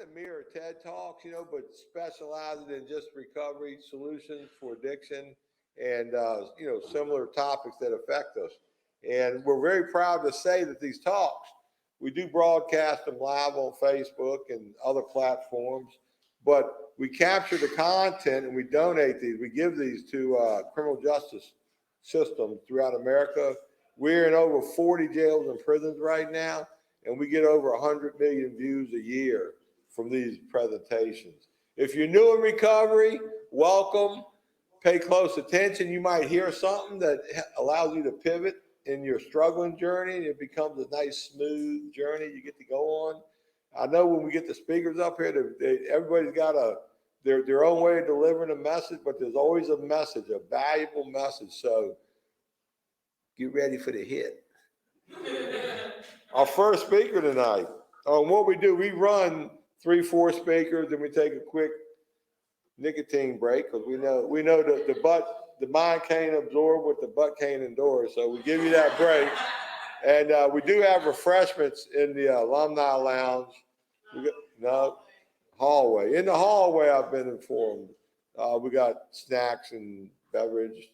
of mirror TED Talks, but specializing in just recovery solutions for addiction and, similar topics that affect us. And we're very proud to say that these talks, we do broadcast them live on Facebook and other platforms, but we capture the content and we donate these. We give these to criminal justice systems throughout America. We're in over 40 jails and prisons right now, and we get over 100 million views a year from these presentations. If you're new in recovery, welcome. Pay close attention. You might hear something that allows you to pivot in your struggling journey. It becomes a nice, smooth journey you get to go on. I know when we get the speakers up here, everybody's got their own way of delivering a message, but there's always a message, a valuable message. So get ready for the hit. Our first speaker tonight. What we do, we run 3-4 speakers, and we take a quick nicotine break because we know that the mind can't absorb what the butt can't endure. So we give you that break, and we do have refreshments in the alumni lounge. Hallway. In the hallway, I've been informed. We got snacks and beverage.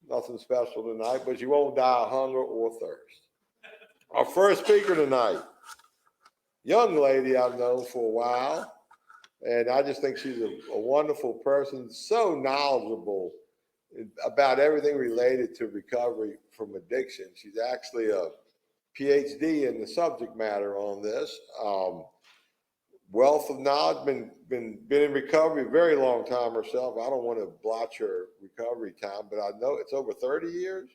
Nothing special tonight, but you won't die of hunger or thirst. Our first speaker tonight, young lady I've known for a while, and I just think she's a wonderful person, so knowledgeable about everything related to recovery from addiction. She's actually a PhD in the subject matter on this. Wealth of knowledge, been in recovery a very long time herself. I don't want to blotch her recovery time, but I know it's over 30 years.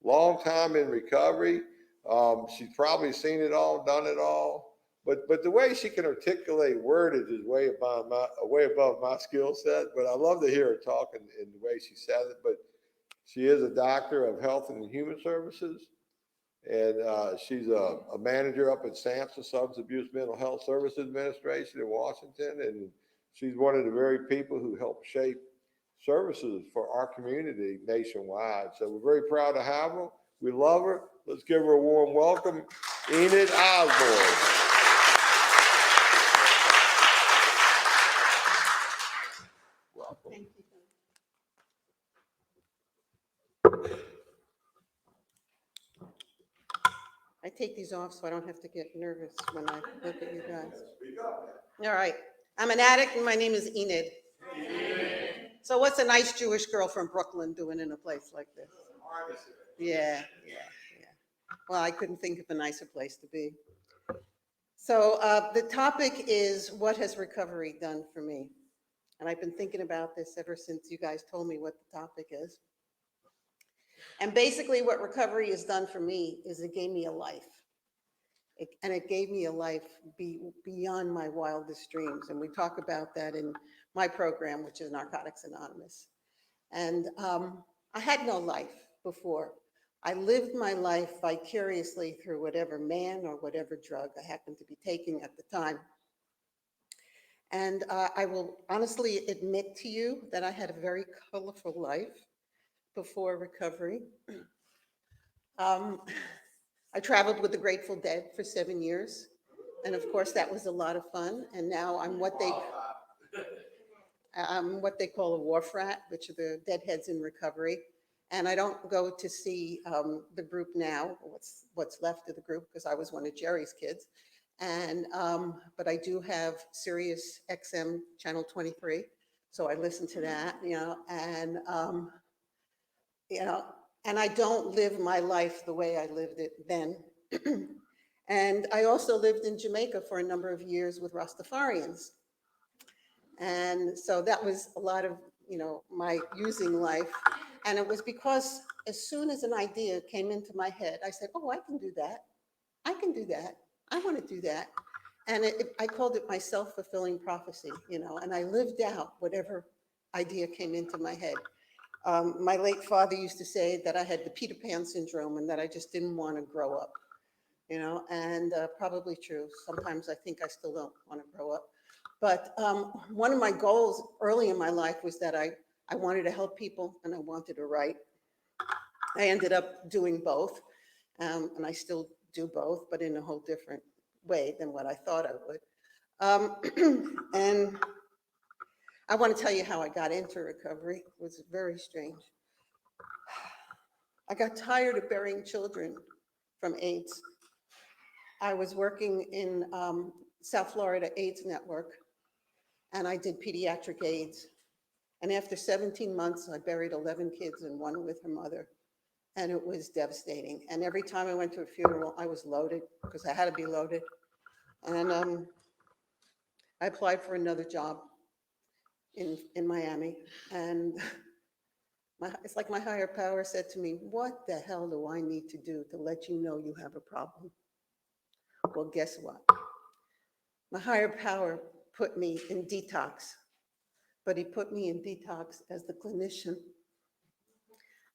Long time in recovery. She's probably seen it all, done it all. But the way she can articulate wordage is way above my skill set. But I love to hear her talk in the way she says it. But she is a doctor of health and human services. And she's a manager up at SAMHSA, Substance Abuse Mental Health Services Administration in Washington. And she's one of the very people who help shape services for our community nationwide. So we're very proud to have her. We love her. Let's give her a warm welcome, Enid Osborne. Welcome. Thank you. I take these off so I don't have to get nervous when I look at you guys. All right. I'm an addict and my name is Enid. So what's a nice Jewish girl from Brooklyn doing in a place like this? Yeah. Well, I couldn't think of a nicer place to be. So the topic is, what has recovery done for me? And I've been thinking about this ever since you guys told me what the topic is. And basically what recovery has done for me is it gave me a life. It gave me a life beyond my wildest dreams. And we talk about that in my program, which is Narcotics Anonymous. And I had no life before. I lived my life vicariously through whatever man or whatever drug I happened to be taking at the time. And I will honestly admit to you that I had a very colorful life before recovery. I traveled with the Grateful Dead for 7 years. And of course, that was a lot of fun. And now I'm what they call a wharf rat, which are the deadheads in recovery. And I don't go to see the group now, what's left of the group, because I was one of Jerry's kids. And but I do have Sirius XM channel 23, so I listen to that, and I don't live my life the way I lived it then. And I also lived in Jamaica for a number of years with Rastafarians. And so that was a lot of, my using life. And it was because as soon as an idea came into my head, I said, oh, I can do that. I can do that. I want to do that. And I called it my self-fulfilling prophecy, and I lived out whatever idea came into my head. My late father used to say that I had the Peter Pan syndrome and that I just didn't want to grow up, and probably true. Sometimes I think I still don't want to grow up. But one of my goals early in my life was that I wanted to help people and I wanted to write. I ended up doing both, and I still do both, but in a whole different way than what I thought I would. And I want to tell you how I got into recovery. It was very strange. I got tired of burying children from AIDS. I was working in South Florida AIDS Network, and I did pediatric AIDS. And after 17 months, I buried 11 kids and one with her mother. And it was devastating. And every time I went to a funeral, I was loaded because I had to be loaded. And I applied for another job in Miami. And it's like my higher power said to me, what the hell do I need to do to let you know you have a problem? Well, guess what? My higher power put me in detox, but he put me in detox as the clinician.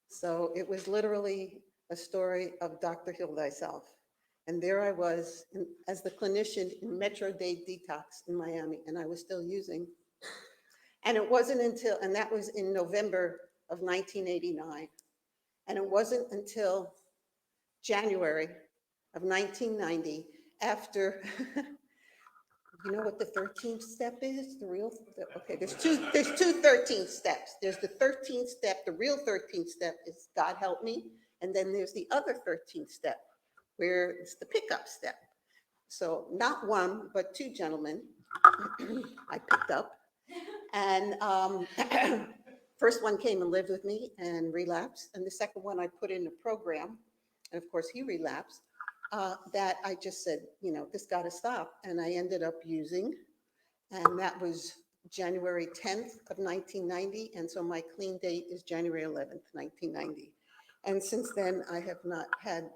So it was literally a story of Dr. Heal Thyself. And there I was as the clinician in Metro Day Detox in Miami, and I was still using. And it wasn't until, and that was in November of 1989. And it wasn't until January of 1990, after, you know what the 13th step is? Okay, there's two 13th steps. There's the 13th step, the real 13th step is God help me. And then there's the other 13th step, where it's the pickup step. So not one, but two gentlemen I picked up. And first one came and lived with me and relapsed. And the second one I put in a program. And of course he relapsed. That I just said, this got to stop. And I ended up using, and that was January 10th of 1990. And so my clean date is January 11th, 1990. And since then, I have not had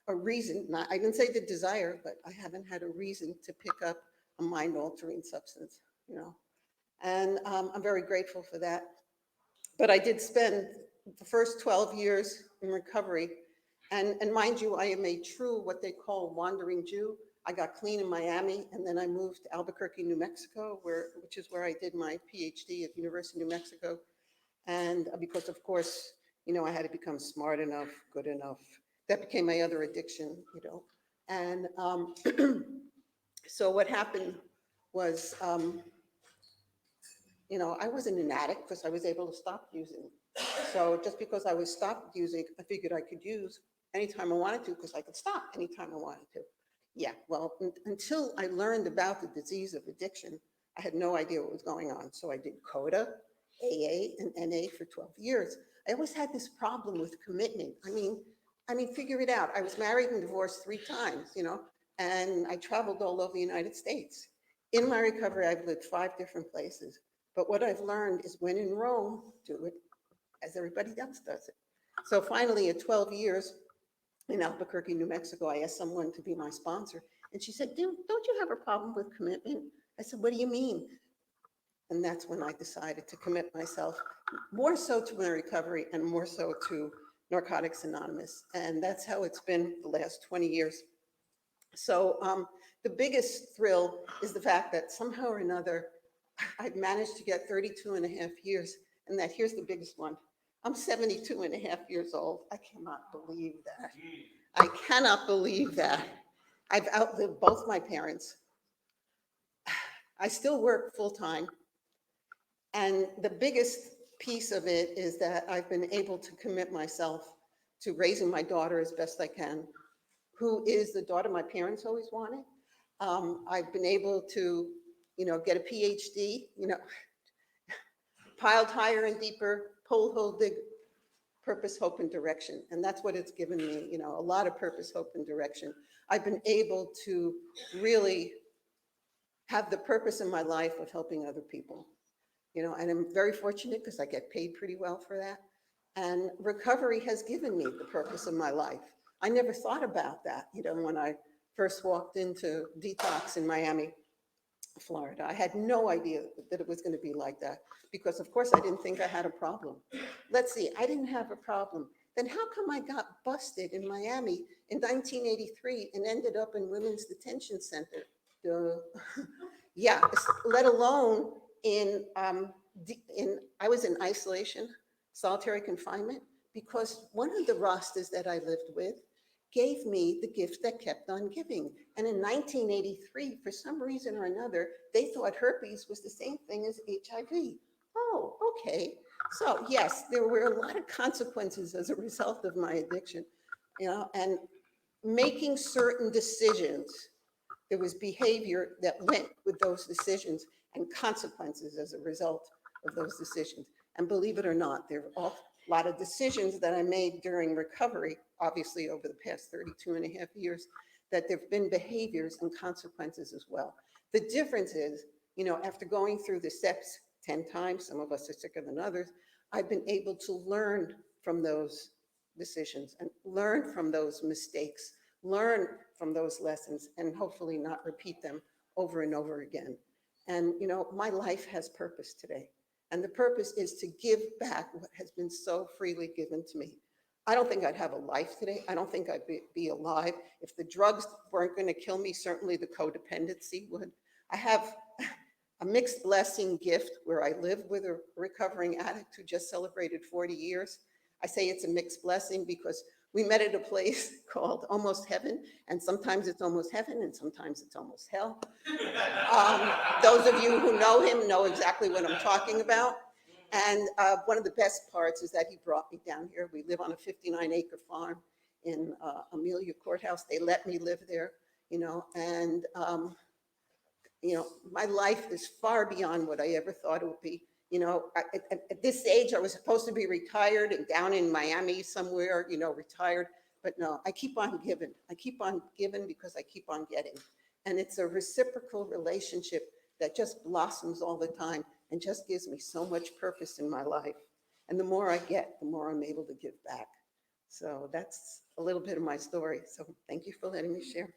a reason, I didn't say the desire, but I haven't had a reason to pick up a mind-altering substance, And I'm very grateful for that. But I did spend the first 12 years in recovery. And mind you, I am a true, what they call wandering Jew. I got clean in Miami, and then I moved to Albuquerque, New Mexico, which is where I did my PhD at University of New Mexico. And because, of course, I had to become smart enough, good enough. That became my other addiction, And so what happened was, I wasn't an addict because I was able to stop using. So just because I was stopped using, I figured I could use anytime I wanted to because I could stop anytime I wanted to. Yeah, well, until I learned about the disease of addiction, I had no idea what was going on. So I did CODA, AA, and NA for 12 years. I always had this problem with commitment. I mean, figure it out. I was married and divorced 3 times, and I traveled all over the United States. In my recovery, I've lived 5 different places. But what I've learned is when in Rome, do it as everybody else does it. So finally, at 12 years in Albuquerque, New Mexico, I asked someone to be my sponsor. And she said, don't you have a problem with commitment? I said, what do you mean? And that's when I decided to commit myself more so to my recovery and more so to Narcotics Anonymous. And that's how it's been the last 20 years. So the biggest thrill is the fact that somehow or another, I've managed to get 32 and a half years. And that here's the biggest one. I'm 72 and a half years old. I cannot believe that. I cannot believe that. I've outlived both my parents. I still work full time. And the biggest piece of it is that I've been able to commit myself to raising my daughter as best I can, who is the daughter my parents always wanted. I've been able to, get a PhD, piled higher and deeper, pull, hold, dig, purpose, hope, and direction. And that's what it's given me, a lot of purpose, hope, and direction. I've been able to really have the purpose in my life of helping other people, and I'm very fortunate because I get paid pretty well for that. And recovery has given me the purpose of my life. I never thought about that, when I first walked into detox in Miami, Florida. I had no idea that it was going to be like that because, of course, I didn't think I had a problem. Let's see, I didn't have a problem. Then how come I got busted in Miami in 1983 and ended up in Women's Detention Center? Yeah, let alone I was in isolation, solitary confinement, because one of the rosters that I lived with, gave me the gift that kept on giving. And in 1983, for some reason or another, they thought herpes was the same thing as HIV. Oh, okay. So yes, there were a lot of consequences as a result of my addiction, and making certain decisions. There was behavior that went with those decisions and consequences as a result of those decisions. And believe it or not, there are a lot of decisions that I made during recovery, obviously over the past 32 and a half years, that there've been behaviors and consequences as well. The difference is, after going through the steps 10 times, some of us are sicker than others, I've been able to learn from those decisions and learn from those mistakes, learn from those lessons, and hopefully not repeat them over and over again. And, my life has purpose today. And the purpose is to give back what has been so freely given to me. I don't think I'd have a life today. I don't think I'd be alive. If the drugs weren't going to kill me, certainly the codependency would. I have a mixed blessing gift where I live with a recovering addict who just celebrated 40 years. I say it's a mixed blessing because we met at a place called Almost Heaven, and sometimes it's almost heaven and sometimes it's almost hell. Those of you who know him know exactly what I'm talking about. And one of the best parts is that he brought me down here. We live on a 59-acre farm in Amelia Courthouse. They let me live there, and my life is far beyond what I ever thought it would be. At this age, I was supposed to be retired and down in Miami somewhere, retired. But no, I keep on giving. I keep on giving because I keep on getting. And it's a reciprocal relationship that just blossoms all the time and just gives me so much purpose in my life. And the more I get, the more I'm able to give back. So that's a little bit of my story. So thank you for letting me share.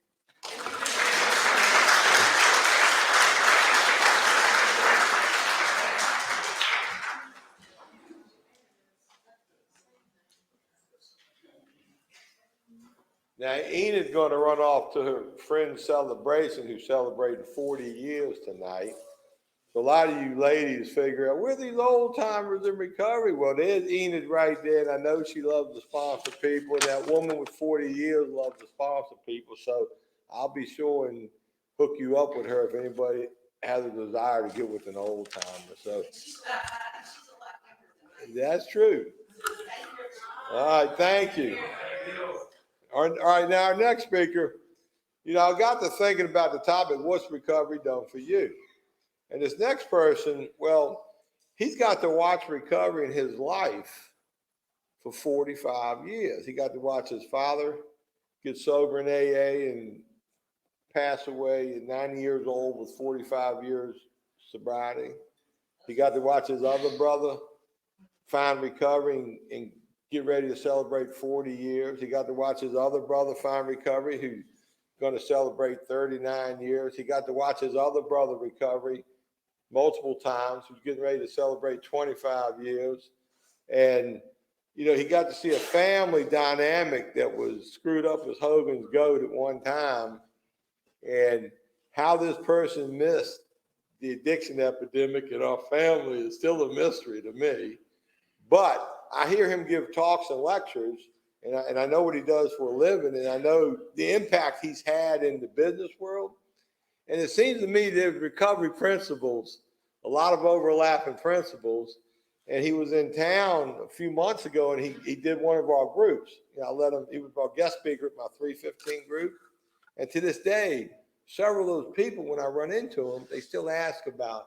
Now, Enid's going to run off to her friend's celebration, who's celebrating 40 years tonight. So a lot of you ladies figure out, we're these old timers in recovery. Well, there's Enid right there, and I know she loves to sponsor people, and that woman with 40 years loves to sponsor people. So I'll be sure and hook you up with her if anybody has a desire to get with an old timer. So that's true. All right, thank you. All right, now our next speaker, I got to thinking about the topic, what's recovery done for you? And this next person, well, he's got to watch recovery in his life for 45 years. He got to watch his father get sober in AA and pass away at 90 years old with 45 years sobriety. He got to watch his other brother find recovery and get ready to celebrate 40 years. He got to watch his other brother find recovery, who's going to celebrate 39 years. He got to watch his other brother recovery multiple times, who's getting ready to celebrate 25 years. And, he got to see a family dynamic that was screwed up as Hogan's goat at one time, and how this person missed the addiction epidemic in our family is still a mystery to me. But I hear him give talks and lectures, and I know what he does for a living, and I know the impact he's had in the business world. And it seems to me there's recovery principles, a lot of overlapping principles. And he was in town a few months ago, and he did one of our groups. I let him, he was our guest speaker at my 315 group. And to this day, several of those people, when I run into them, they still ask about,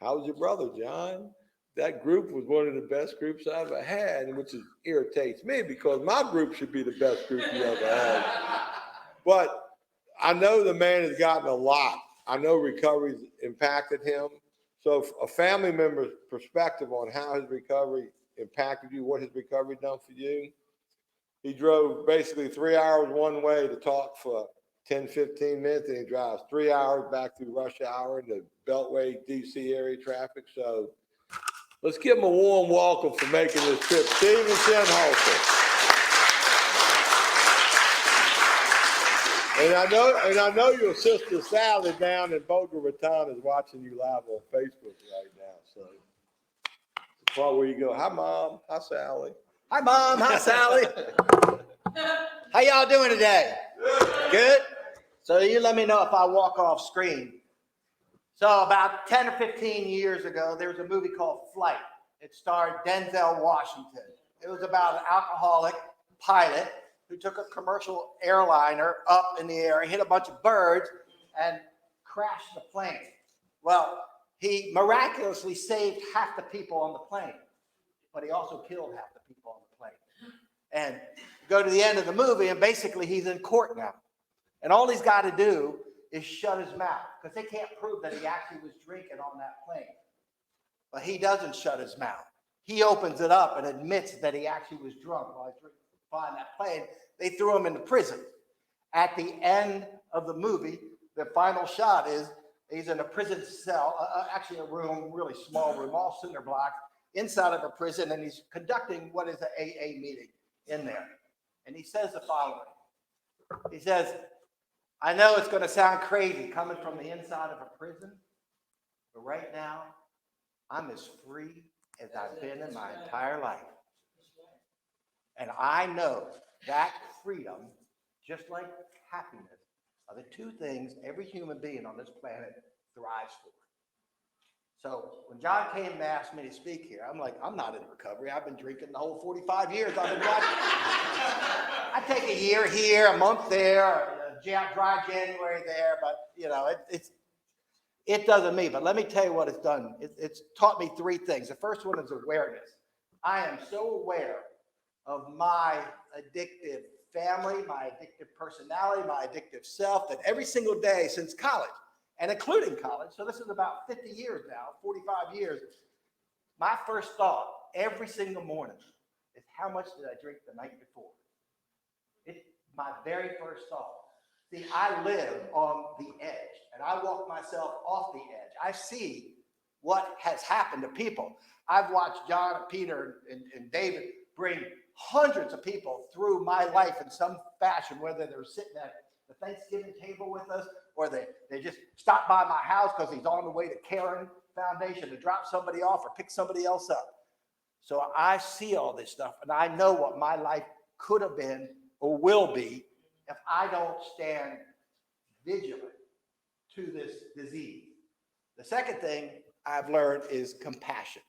how's your brother, John? That group was one of the best groups I ever had, which irritates me because my group should be the best group you ever had. But I know the man has gotten a lot. I know recovery's impacted him. So a family member's perspective on how his recovery impacted you, what his recovery done for you. He drove basically 3 hours one way to talk for 10, 15 minutes, and he drives 3 hours back through rush hour in the Beltway, DC area traffic. So let's give him a warm welcome for making this trip. Shinholser. And I know your sister Sally down in Boca Raton is watching you live on Facebook right now. So the part where you go, hi Mom, hi Sally. Hi Mom, hi Sally. How y'all doing today? Good? So you let me know if I walk off screen. So about 10 or 15 years ago, there was a movie called Flight. It starred Denzel Washington. It was about an alcoholic pilot who took a commercial airliner up in the air, hit a bunch of birds, and crashed the plane. Well, he miraculously saved half the people on the plane, but he also killed half the people on the plane. And go to the end of the movie, and basically he's in court now. And all he's got to do is shut his mouth, because they can't prove that he actually was drinking on that plane. But he doesn't shut his mouth. He opens it up and admits that he actually was drunk while he was flying that plane. They threw him into prison. At the end of the movie, the final shot is he's in a prison cell, actually a room, really small room, all cinder blocks, inside of a prison, and he's conducting what is an AA meeting in there. And he says the following. He says, I know it's going to sound crazy coming from the inside of a prison, but right now, I'm as free as I've been in my entire life. And I know that freedom, just like happiness, are the two things every human being on this planet thrives for. So when John came and asked me to speak here, I'm like, I'm not in recovery. I've been drinking the whole 45 years I've been watching. I take a year here, a month there, dry January there, but you know, it doesn't me. But let me tell you what it's done. It's taught me three things. The first one is awareness. I am so aware of my addictive family, my addictive personality, my addictive self, that every single day since college, and including college, so this is about 50 years now, 45 years, my first thought every single morning is, how much did I drink the night before? It's my very first thought. See, I live on the edge, and I walk myself off the edge. I see what has happened to people. I've watched John and Peter and David bring hundreds of people through my life in some fashion, whether they're sitting at the Thanksgiving table with us, or they just stopped by my house because he's on the way to Karen Foundation to drop somebody off or pick somebody else up. So I see all this stuff, and I know what my life could have been or will be if I don't stand vigilant to this disease. The second thing I've learned is compassion.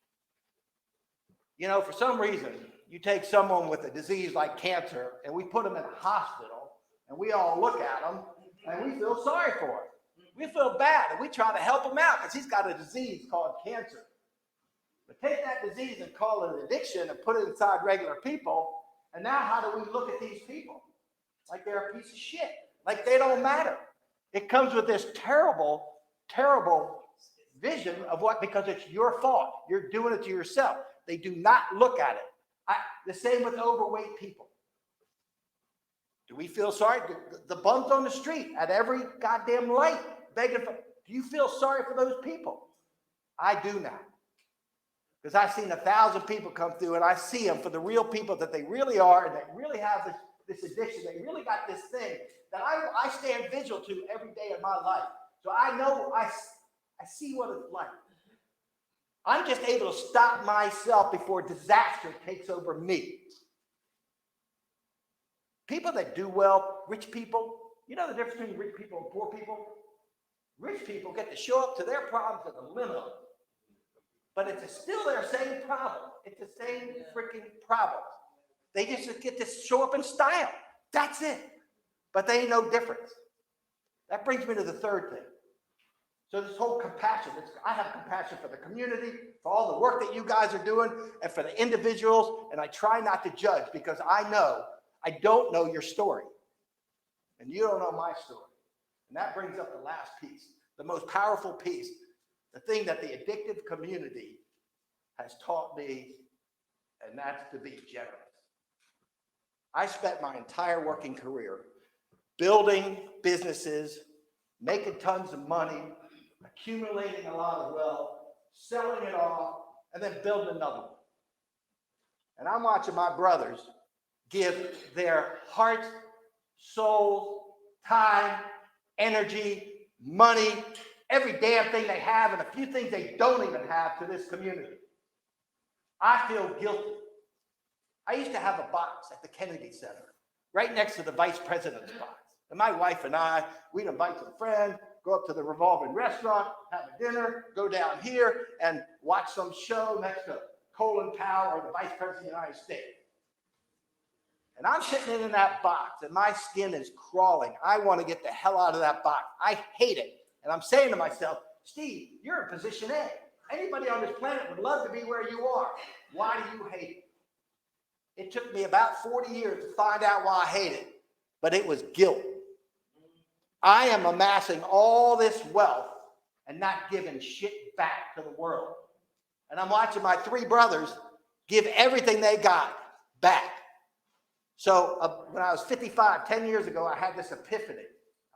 You know, for some reason, you take someone with a disease like cancer and we put them in a hospital and we all look at them and we feel sorry for him. We feel bad and we try to help him out because he's got a disease called cancer. But take that disease and call it an addiction and put it inside regular people, and now how do we look at these people? Like they're a piece of shit, like they don't matter. It comes with this terrible, terrible vision of what, because it's your fault. You're doing it to yourself. They do not look at it. The same with overweight people. Do we feel sorry? The bums on the street at every goddamn light begging for, do you feel sorry for those people? I do now. Because I've seen 1,000 people come through and I see them for the real people that they really are, and they really have this addiction. They really got this thing that I stand vigil to every day of my life. So I know, I see what it's like. I'm just able to stop myself before disaster takes over me. People that do well, rich people, you know the difference between rich people and poor people? Rich people get to show up to their problems at the limo. But it's still their same problem. It's the same freaking problem. They just get to show up in style. That's it. But they ain't no difference. That brings me to the third thing. So this whole compassion, I have compassion for the community, for all the work that you guys are doing, and for the individuals, and I try not to judge because I know I don't know your story, and you don't know my story. And that brings up the last piece, the most powerful piece, the thing that the addictive community has taught me, and that's to be generous. I spent my entire working career building businesses, making tons of money, accumulating a lot of wealth, selling it off, and then building another one. And I'm watching my brothers give their hearts, souls, time, energy, money, every damn thing they have, and a few things they don't even have to this community. I feel guilty. I used to have a box at the Kennedy Center right next to the vice president's box. And my wife and I, we'd invite some friends, go up to the revolving restaurant, have a dinner, go down here and watch some show next to Colin Powell or the vice president of the United States. And I'm sitting in that box and my skin is crawling. I want to get the hell out of that box. I hate it. And I'm saying to myself, Steve, you're in position A. Anybody on this planet would love to be where you are. Why do you hate it? It took me about 40 years to find out why I hate it, but it was guilt. I am amassing all this wealth and not giving shit back to the world. And I'm watching my three brothers give everything they got back. So when I was 55, 10 years ago, I had this epiphany.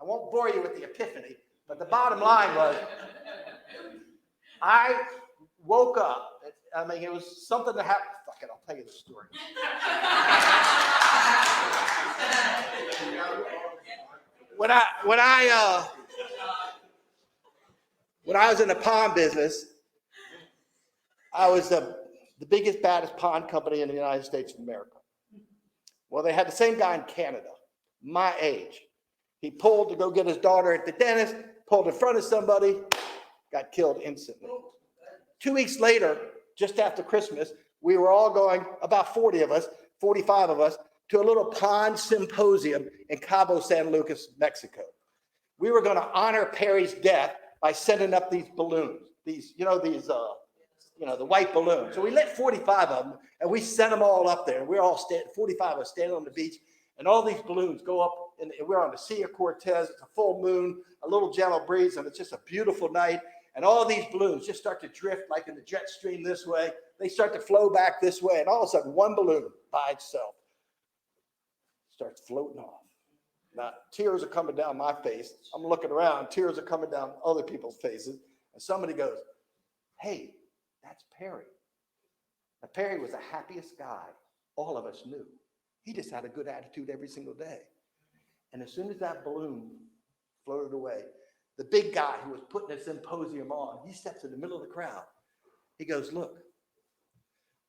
I won't bore you with the epiphany, but the bottom line was, I woke up. I mean, it was something that happened. Fuck it, I'll tell you the story. When I was in the pond business, I was the biggest, baddest pond company in the United States of America. Well, they had the same guy in Canada, my age. He pulled to go get his daughter at the dentist, pulled in front of somebody, got killed instantly. 2 weeks later, just after Christmas, we were all going, about 40 of us, 45 of us, to a little pond symposium in Cabo San Lucas, Mexico. We were going to honor Perry's death by sending up these balloons, the white balloons. So we lit 45 of them, and we sent them all up there. And we're all 45 of us standing on the beach, and all these balloons go up, and we're on the Sea of Cortez. It's a full moon, a little gentle breeze, and it's just a beautiful night. And all these balloons just start to drift like in the jet stream this way. They start to flow back this way, and all of a sudden, one balloon by itself starts floating off. Now, tears are coming down my face. I'm looking around, tears are coming down other people's faces, and somebody goes, "Hey, that's Perry." Now, Perry was the happiest guy all of us knew. He just had a good attitude every single day. And as soon as that balloon floated away, the big guy who was putting the symposium on, he steps in the middle of the crowd. He goes, "Look,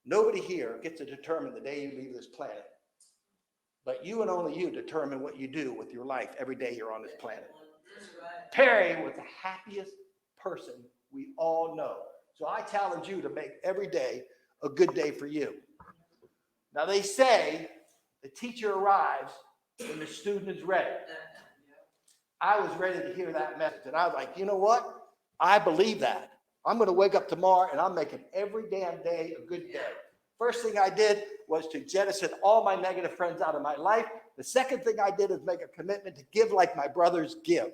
nobody here gets to determine the day you leave this planet, but you and only you determine what you do with your life every day you're on this planet." Perry was the happiest person we all know. So I challenge you to make every day a good day for you. Now they say the teacher arrives when the student is ready. I was ready to hear that message, and I was like, you know what? I believe that. I'm going to wake up tomorrow, and I'm making every damn day a good day. First thing I did was to jettison all my negative friends out of my life. The second thing I did is make a commitment to give like my brothers give.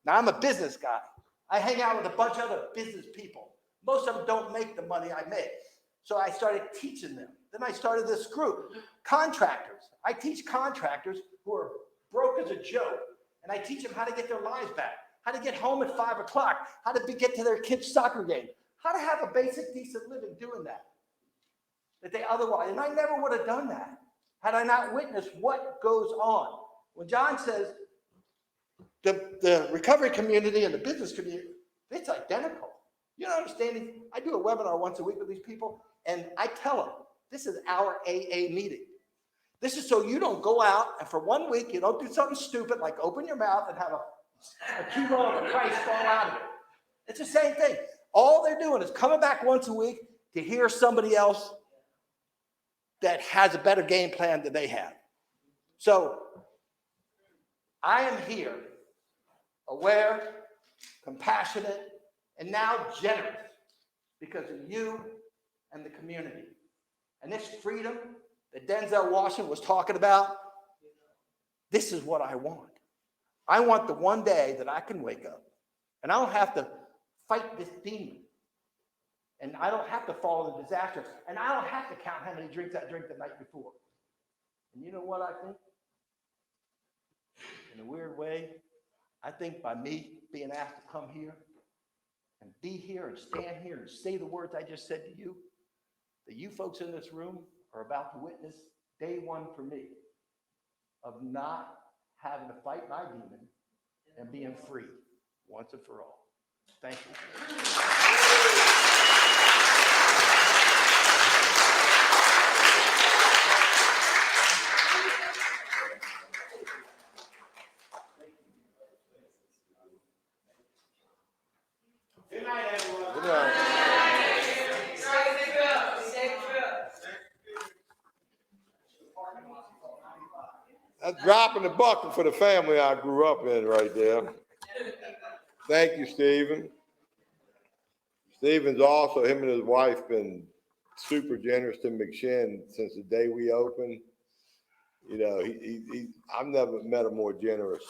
Now, I'm a business guy. I hang out with a bunch of other business people. Most of them don't make the money I make. So I started teaching them. Then I started this group, contractors. I teach contractors who are broke as a joke, and I teach them how to get their lives back, how to get home at 5 o'clock, how to get to their kids' soccer game, how to have a basic, decent living doing that they otherwise, and I never would have done that had I not witnessed what goes on. When John says the recovery community and the business community, it's identical. You don't understand? I do a webinar once a week with these people, and I tell them, this is our AA meeting. This is so you don't go out and for 1 week, you don't do something stupid like open your mouth and have a kilo of Christ fall out of it. It's the same thing. All they're doing is coming back once a week to hear somebody else that has a better game plan than they have. So I am here, aware, compassionate, and now generous because of you and the community. And this freedom that Denzel Washington was talking about, this is what I want. I want the one day that I can wake up and I don't have to fight this demon. And I don't have to fall into disaster. And I don't have to count how many drinks I drank the night before. And you know what I think? In a weird way, I think by me being asked to come here and be here and stand here and say the words I just said to you, that you folks in this room are about to witness day one for me of not having to fight my demon and being free once and for all. Thank you. That's dropping the bucket for the family I grew up in right there. Thank you, Stephen. Stephen's also, him and his wife, been super generous to McShin since the day we opened. You know, I've never met a more generous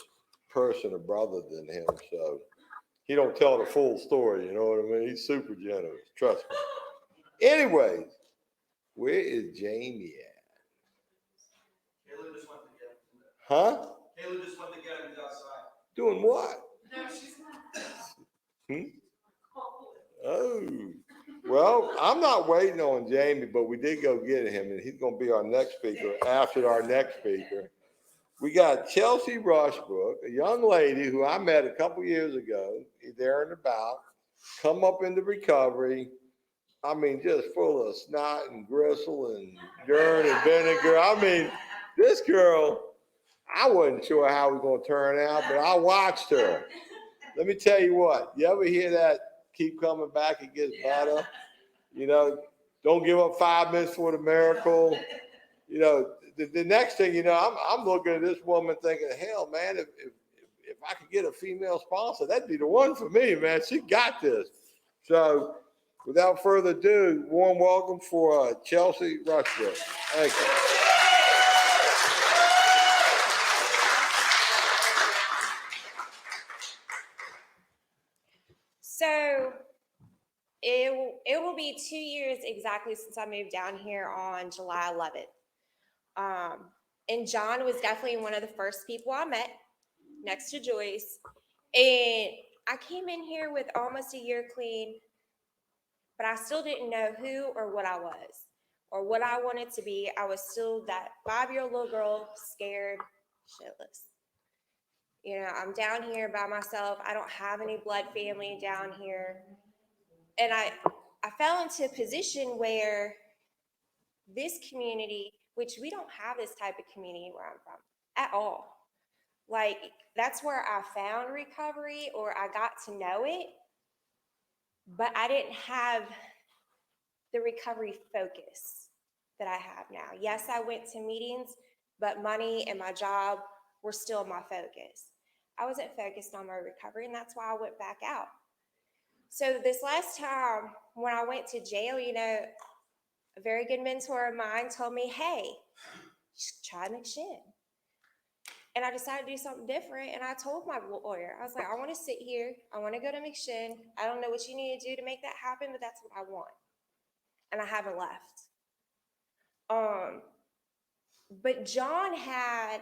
person or brother than him. So he don't tell the full story, you know what I mean? He's super generous, trust me. Anyways, where is Jamie at? Kayla just went to get him. Huh? Kayla just went to get him. He's outside. Doing what? No, she's not. Hmm? Oh, well, I'm not waiting on Jamie, but we did go get him, and he's going to be our next speaker after our next speaker. We got Chauncie Rushbrook, a young lady who I met a couple years ago, there and about, come up into recovery. I mean, just full of snot and gristle and urine and vinegar. I mean, this girl, I wasn't sure how it was going to turn out, but I watched her. Let me tell you what, you ever hear that, keep coming back, it gets better? You know, don't give up 5 minutes for the miracle. You know, the next thing you know, I'm looking at this woman thinking, hell, man, if I could get a female sponsor, that'd be the one for me, man. She got this. So without further ado, warm welcome for Chauncie Rushbrook. Thank you. So it will be 2 years exactly since I moved down here on July 11th. And John was definitely one of the first people I met next to Joyce. And I came in here with almost a year clean, but I still didn't know who or what I was or what I wanted to be. I was still that 5-year-old little girl, scared, shitless. You know, I'm down here by myself. I don't have any blood family down here. And I fell into a position where this community, which we don't have this type of community where I'm from at all. Like, that's where I found recovery, or I got to know it, but I didn't have the recovery focus that I have now. Yes, I went to meetings, but money and my job were still my focus. I wasn't focused on my recovery, and that's why I went back out. So this last time when I went to jail, you know, a very good mentor of mine told me, hey, try McShin. And I decided to do something different, and I told my lawyer, I was like, I want to sit here. I want to go to McShin. I don't know what you need to do to make that happen, but that's what I want. And I haven't left. But John had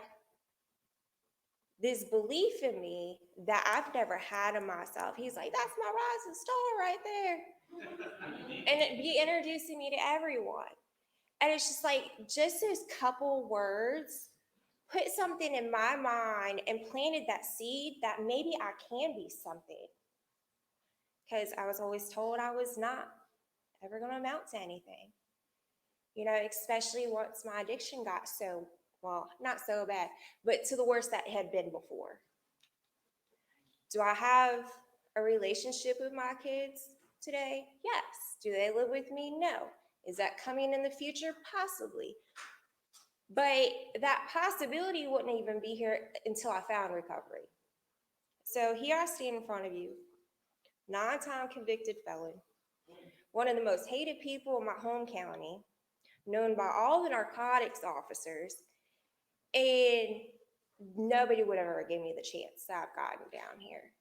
this belief in me that I've never had in myself. He's like, that's my rising star right there. And it be introducing me to everyone. And it's just like, just those couple words put something in my mind and planted that seed that maybe I can be something. Because I was always told I was not ever going to amount to anything. You know, especially once my addiction got so, well, not so bad, but to the worst that it had been before. Do I have a relationship with my kids today? Yes. Do they live with me? No. Is that coming in the future? Possibly. But that possibility wouldn't even be here until I found recovery. So here I stand in front of you, 9-time convicted felon, one of the most hated people in my home county, known by all the narcotics officers, and nobody would ever give me the chance that I've gotten down here.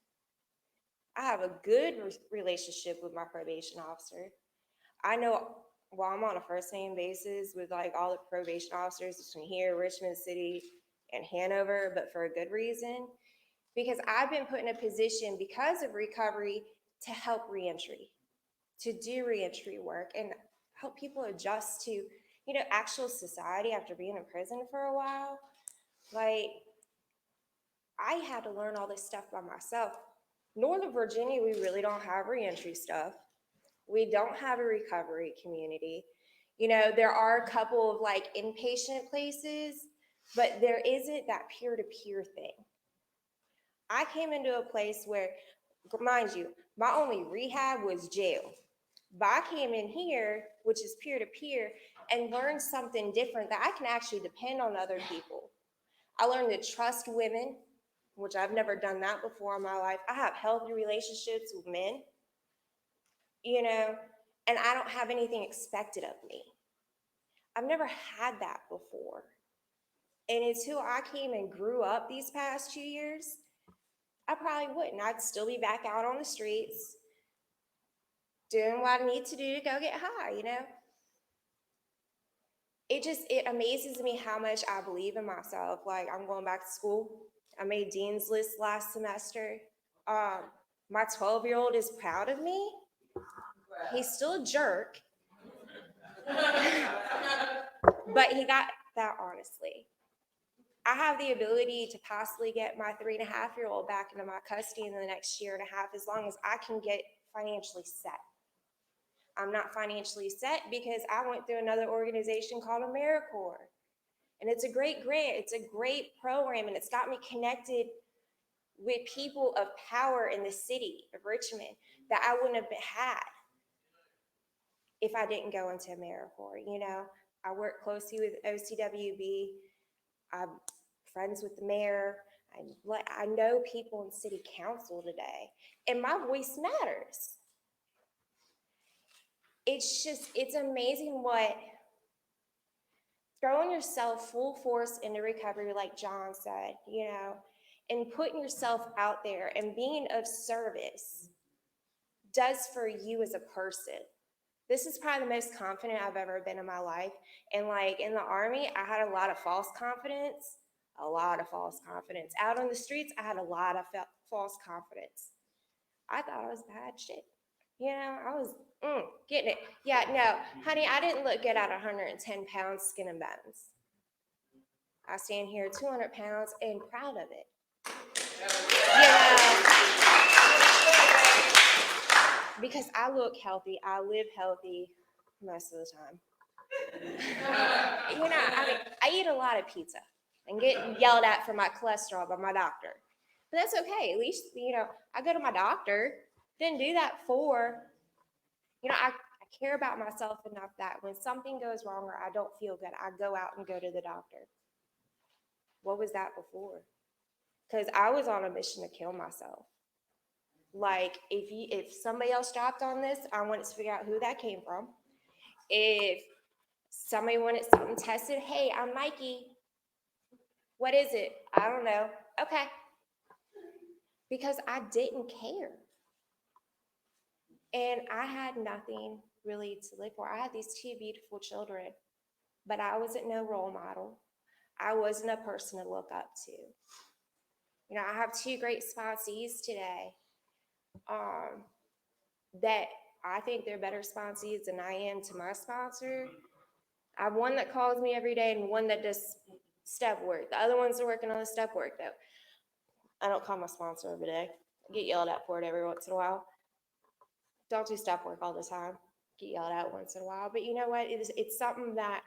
I have a good relationship with my probation officer. I know, well, I'm on a first name basis with like all the probation officers between here, Richmond City, and Hanover, but for a good reason, because I've been put in a position because of recovery to help reentry, to do reentry work and help people adjust to, you know, actual society after being in prison for a while. Like, I had to learn all this stuff by myself. Northern Virginia, we really don't have reentry stuff. We don't have a recovery community. You know, there are a couple of like inpatient places, but there isn't that peer-to-peer thing. I came into a place where, mind you, my only rehab was jail. But I came in here, which is peer-to-peer, and learned something different that I can actually depend on other people. I learned to trust women, which I've never done that before in my life. I have healthy relationships with men, you know, and I don't have anything expected of me. I've never had that before. And until I came and grew up these past 2 years, I probably wouldn't. I'd still be back out on the streets doing what I need to do to go get high, you know? It amazes me how much I believe in myself. Like, I'm going back to school. I made Dean's List last semester. My 12-year-old is proud of me. He's still a jerk, but he got that honestly. I have the ability to possibly get my 3.5-year-old back into my custody in the next year and a half as long as I can get financially set. I'm not financially set because I went through another organization called AmeriCorps. And it's a great grant, it's a great program, and it's got me connected with people of power in the city of Richmond that I wouldn't have had if I didn't go into AmeriCorps. You know, I work closely with OCWB. I'm friends with the mayor. I know people in city council today, and my voice matters. It's amazing what throwing yourself full force into recovery, like John said, you know, and putting yourself out there and being of service does for you as a person. This is probably the most confident I've ever been in my life. And like in the Army, I had a lot of false confidence, Out on the streets, I had a lot of false confidence. I thought I was bad shit. You know, I was getting it. Yeah, no, honey, I didn't look good at 110 pounds, skin and bones. I stand here 200 pounds and proud of it. You know, because I look healthy, I live healthy most of the time. You know, I mean, I eat a lot of pizza and get yelled at for my cholesterol by my doctor. But that's okay. At least, you know, I go to my doctor. Didn't do that for, you know, I care about myself enough that when something goes wrong or I don't feel good, I go out and go to the doctor. What was that before? Because I was on a mission to kill myself. Like, if somebody else dropped on this, I wanted to figure out who that came from. If somebody wanted something tested, hey, I'm Mikey. What is it? I don't know. Okay. Because I didn't care. And I had nothing really to live for. I had these 2 beautiful children, but I wasn't no role model. I wasn't a person to look up to. You know, I have 2 great sponsees today that I think they're better sponsees than I am to my sponsor. I have one that calls me every day and one that does step work. The other ones are working on the step work, though. I don't call my sponsor every day. I get yelled at for it every once in a while. Don't do step work all the time. Get yelled at once in a while. But you know what? It's something that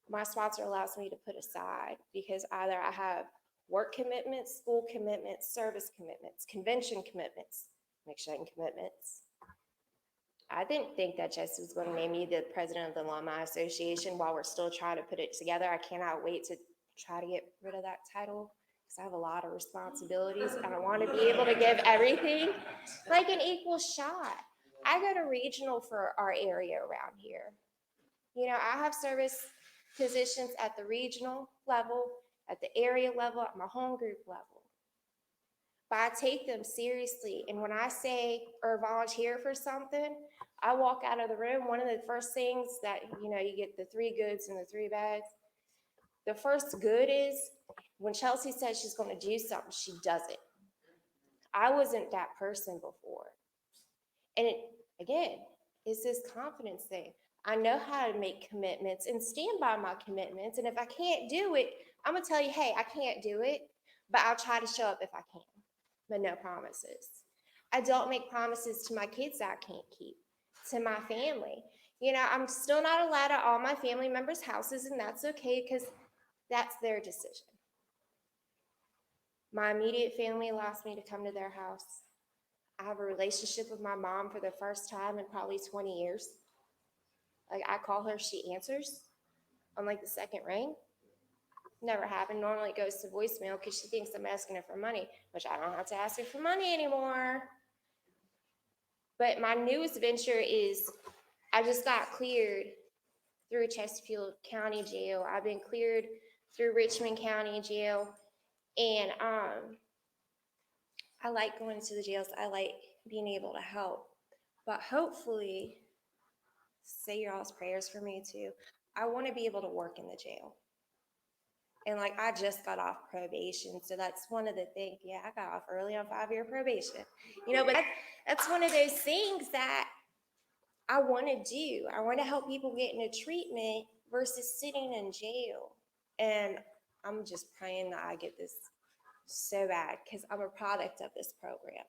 my sponsor allows me to put aside because either I have work commitments, school commitments, service commitments, convention commitments, McShin commitments. I didn't think that Jesse was going to name me the president of the Alumni Association while we're still trying to put it together. I cannot wait to try to get rid of that title because I have a lot of responsibilities and I want to be able to give everything like an equal shot. I go to regional for our area around here. You know, I have service positions at the regional level, at the area level, at my home group level. But I take them seriously. And when I say or volunteer for something, I walk out of the room. One of the first things that, you know, you get the 3 goods and the 3 bads. The first good is when Chelsea says she's going to do something, she does it. I wasn't that person before. And it, again, it's this confidence thing. I know how to make commitments and stand by my commitments. And if I can't do it, I'm going to tell you, hey, I can't do it, but I'll try to show up if I can. But no promises. I don't make promises to my kids that I can't keep, to my family. You know, I'm still not allowed at all my family members' houses, and that's okay because that's their decision. My immediate family allows me to come to their house. I have a relationship with my mom for the first time in probably 20 years. Like, I call her, she answers on like the second ring. Never happened. Normally it goes to voicemail because she thinks I'm asking her for money, which I don't have to ask her for money anymore. But my newest venture is I just got cleared through Chesterfield County Jail. I've been cleared through Richmond County Jail. And I like going to the jails. I like being able to help. But hopefully, say y'all's prayers for me too. I want to be able to work in the jail. And like I just got off probation, so that's one of the things. Yeah, I got off early on 5-year probation. But that's one of those things that I want to do. I want to help people get into treatment versus sitting in jail. And I'm just praying that I get this so bad because I'm a product of this program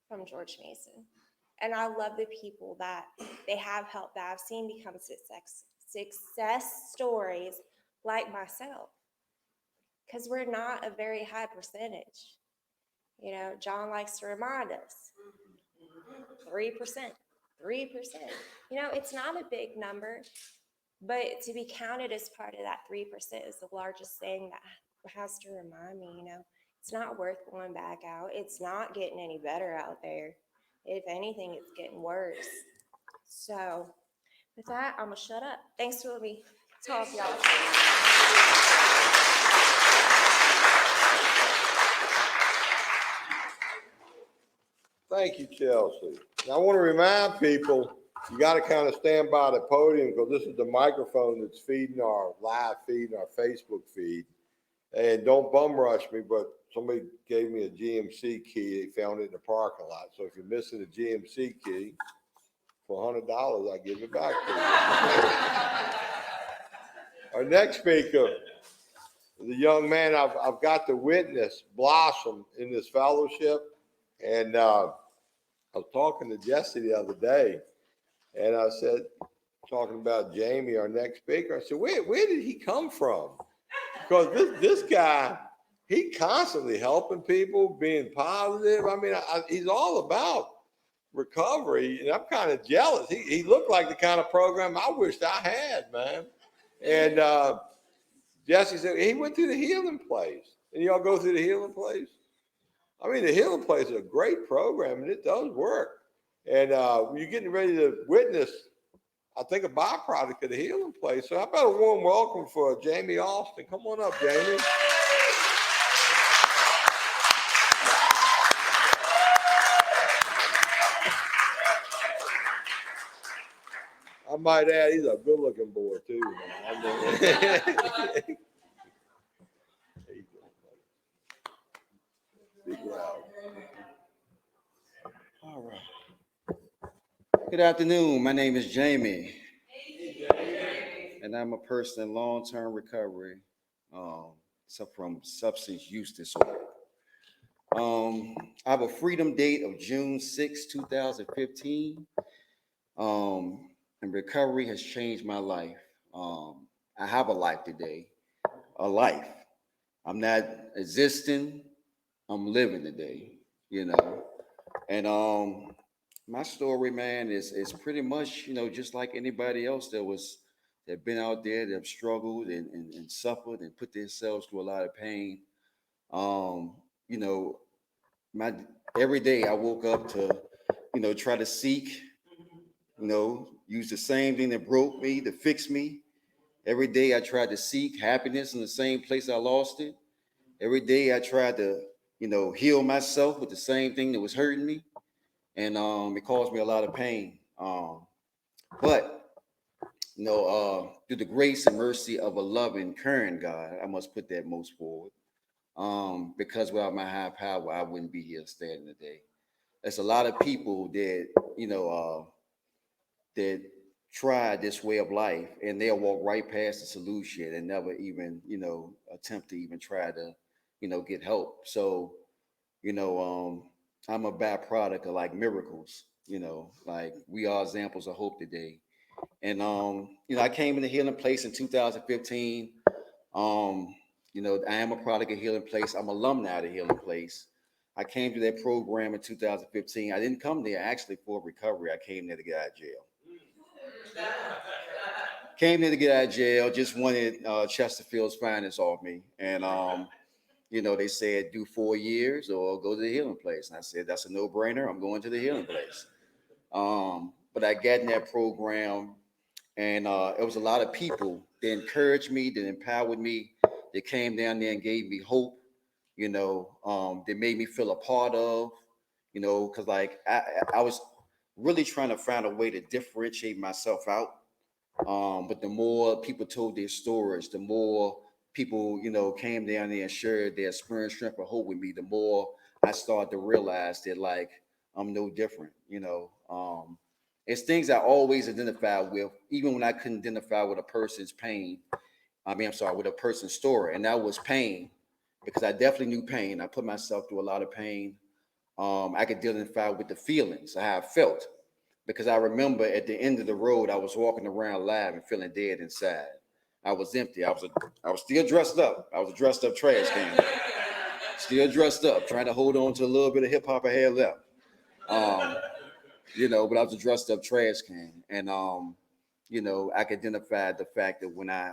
from George Mason. And I love the people that they have helped that I've seen become success stories like myself. Because we're not a very high percentage. John likes to remind us 3%, 3%. It's not a big number, but to be counted as part of that 3% is the largest thing that has to remind me, it's not worth going back out. It's not getting any better out there. If anything, it's getting worse. So with that, I'm going to shut up. Thanks for letting me talk, y'all. Thank you, Chelsea. Now, I want to remind people, you got to kind of stand by the podium because this is the microphone that's feeding our live feed and our Facebook feed. And don't bum rush me, but somebody gave me a GMC key. They found it in the parking lot. So if you're missing a GMC key, for $100, I give it back to you. Our next speaker is a young man I've got to witness blossom in this fellowship. And I was talking to Jesse the other day, and I said, talking about Jamie, our next speaker, I said, where did he come from? Because this guy, he constantly helping people, being positive. I mean, he's all about recovery, and I'm kind of jealous. He looked like the kind of program I wished I had, man. And Jesse said he went through the healing place. And y'all go through the healing place? I mean, the healing place is a great program, and it does work. And you're getting ready to witness, I think, a byproduct of the healing place. So how about a warm welcome for Jamie Austin? Come on up, Jamie. I might add, he's a good-looking boy, too. Man. I mean, Big loud. All right. Good afternoon. My name is Jamie, and I'm a person in long-term recovery from substance use disorder. I have a freedom date of June 6, 2015, and recovery has changed my life. I have a life today, a life. I'm not existing, I'm living today, And my story, man, is pretty much, just like anybody else that been out there, that have struggled and suffered and put themselves through a lot of pain. You know, every day I woke up to, try to seek, use the same thing that broke me to fix me. Every day I tried to seek happiness in the same place I lost it. Every day I tried to, heal myself with the same thing that was hurting me. And it caused me a lot of pain. But through the grace and mercy of a loving, caring God, I must put that most forward. Because without my high power, I wouldn't be here standing today. There's a lot of people that, that try this way of life, and they'll walk right past the solution and never even, attempt to even try to, get help. So, I'm a byproduct of like miracles, like we are examples of hope today. And, I came in the healing place in 2015. I am a product of healing place. I'm alumni of the healing place. I came to that program in 2015. I didn't come there actually for recovery. I came there to get out of jail. came there to get out of jail, just wanted Chesterfield's finest off me. And, they said do 4 years or go to the healing place. And I said, that's a no-brainer. I'm going to the healing place. But I got in that program, and it was a lot of people that encouraged me, that empowered me, that came down there and gave me hope, that made me feel a part of, because like I was really trying to find a way to differentiate myself out. But the more people told their stories, the more people, came down there and shared their experience, strength, and hope with me, the more I started to realize that like I'm no different, it's things I always identified with, even when I couldn't identify with a person's pain. With a person's story, and that was pain, because I definitely knew pain. I put myself through a lot of pain. I could identify with the feelings, how I felt, because I remember at the end of the road, I was walking around alive and feeling dead inside. I was empty. I was still dressed up. I was a dressed up trash can. Still dressed up, trying to hold on to a little bit of hip hop I had left. But I was a dressed up trash can. And I could identify the fact that when I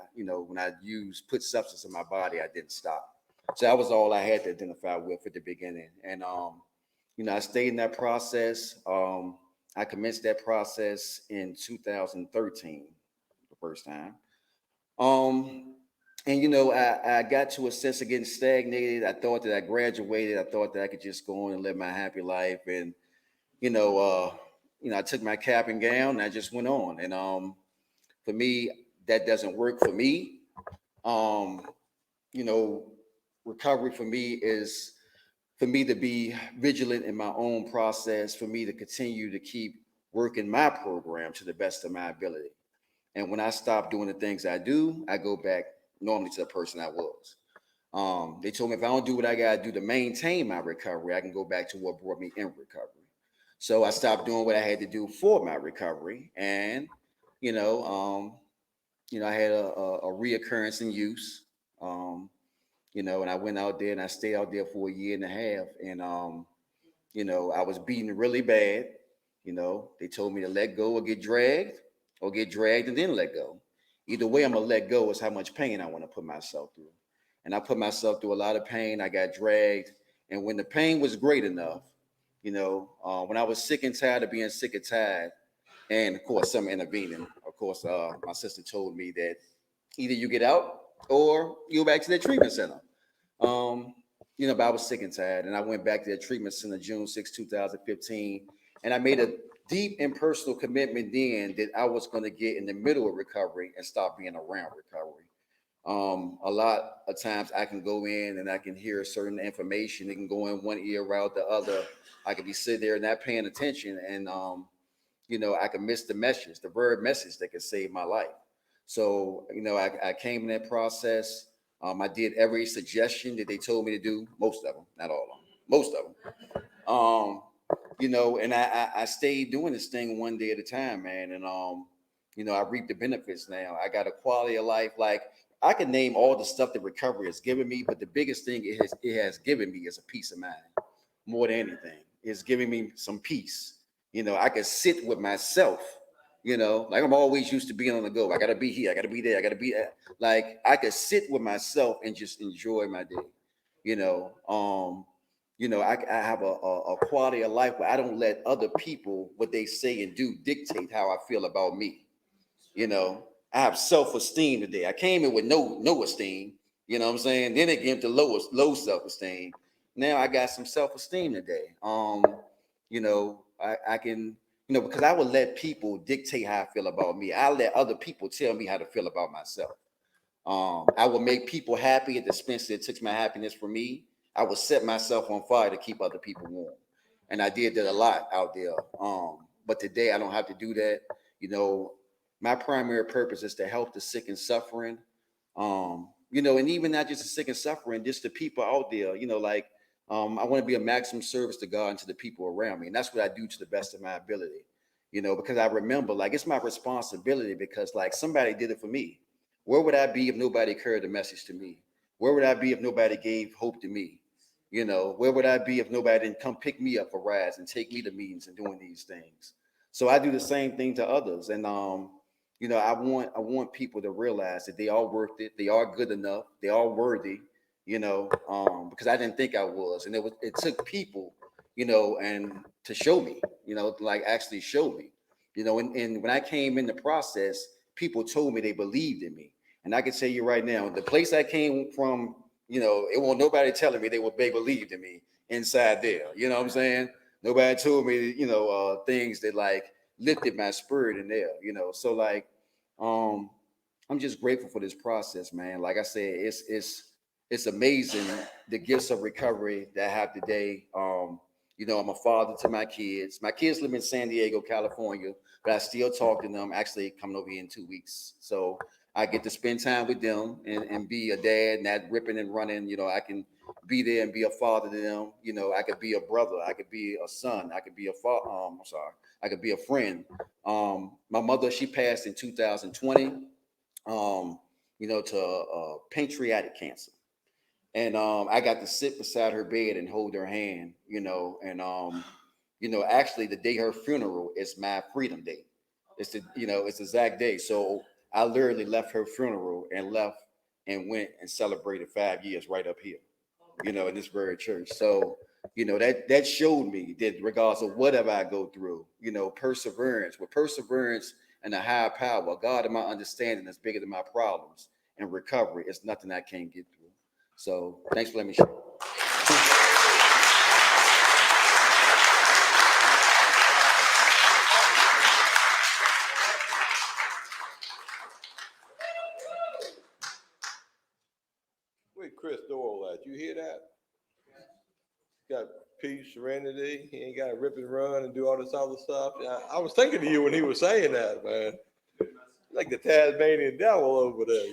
put substance in my body, I didn't stop. So that was all I had to identify with at the beginning. And I stayed in that process. I commenced that process in 2013, the first time. I got to a sense of getting stagnated. I thought that I graduated. I thought that I could just go on and live my happy life. And, I took my cap and gown and I just went on. And for me, that doesn't work for me. Recovery for me is for me to be vigilant in my own process, for me to continue to keep working my program to the best of my ability. And when I stop doing the things I do, I go back normally to the person I was. They told me if I don't do what I got to do to maintain my recovery, I can go back to what brought me in recovery. So I stopped doing what I had to do for my recovery. And, I had a reoccurrence in use, and I went out there and I stayed out there for a year and a half. And, I was beaten really bad. They told me to let go or get dragged and then let go. Either way, I'm going to let go is how much pain I want to put myself through. And I put myself through a lot of pain. I got dragged. And when the pain was great enough, when I was sick and tired of being sick and tired, and of course, some intervening, of course, my sister told me that either you get out or you go back to the treatment center. But I was sick and tired, and I went back to the treatment center June 6, 2015, and I made a deep and personal commitment then that I was going to get in the middle of recovery and stop being around recovery. A lot of times I can go in and I can hear certain information. It can go in one ear, out the other. I could be sitting there not paying attention, and I could miss the message, the very message that could save my life. So, I came in that process. I did every suggestion that they told me to do, most of them, not all of them, most of them. And I stayed doing this thing one day at a time, man. And, I reap the benefits now. I got a quality of life. Like, I can name all the stuff that recovery has given me, but the biggest thing it has given me is a peace of mind more than anything. It's giving me some peace. I could sit with myself, like I'm always used to being on the go. I got to be here. I got to be there. I got to be there. Like I could sit with myself and just enjoy my day. I have a quality of life where I don't let other people, what they say and do, dictate how I feel about me. I have self-esteem today. I came in with no esteem. You know what I'm saying? Then it came to low self-esteem. Now I got some self-esteem today. I can, because I would let people dictate how I feel about me. I let other people tell me how to feel about myself. I would make people happy at the expense that it took my happiness from me. I would set myself on fire to keep other people warm. And I did that a lot out there. But today I don't have to do that. My primary purpose is to help the sick and suffering. And even not just the sick and suffering, just the people out there, I want to be a maximum service to God and to the people around me. And that's what I do to the best of my ability, because I remember it's my responsibility because somebody did it for me. Where would I be if nobody carried the message to me? Where would I be if nobody gave hope to me? Where would I be if nobody didn't come pick me up for rides and take me to meetings and doing these things? So I do the same thing to others. And, I want people to realize that they are worth it. They are good enough. They are worthy, because I didn't think I was. And it took people, and to show me, like actually show me, and when I came in the process, people told me they believed in me. And I can tell you right now, the place I came from, it wasn't nobody telling me they believed in me inside there. You know what I'm saying? Nobody told me, things that like lifted my spirit in there, So like, I'm just grateful for this process, man. Like I said, it's amazing the gifts of recovery that I have today. I'm a father to my kids. My kids live in San Diego, California, but I still talk to them. Actually, coming over here in 2 weeks, so I get to spend time with them and be a dad, not ripping and running. I can be there and be a father to them. I could be a brother. I could be a son. I could be I could be a friend. My mother, she passed in 2020, to pancreatic cancer. And I got to sit beside her bed and hold her hand, actually the day her funeral is my freedom day. It's the exact day. So I literally left her funeral and went and celebrated 5 years right up here, in this very church. So, that showed me that regardless of whatever I go through, perseverance, with perseverance and a higher power, God in my understanding is bigger than my problems, and recovery is nothing I can't get through. So thanks for letting me share. Wait, Chris Doyle at? You hear that? Got peace, serenity. He ain't got to rip and run and do all this other stuff. I was thinking of you when he was saying that, man. Like the Tasmanian devil over there,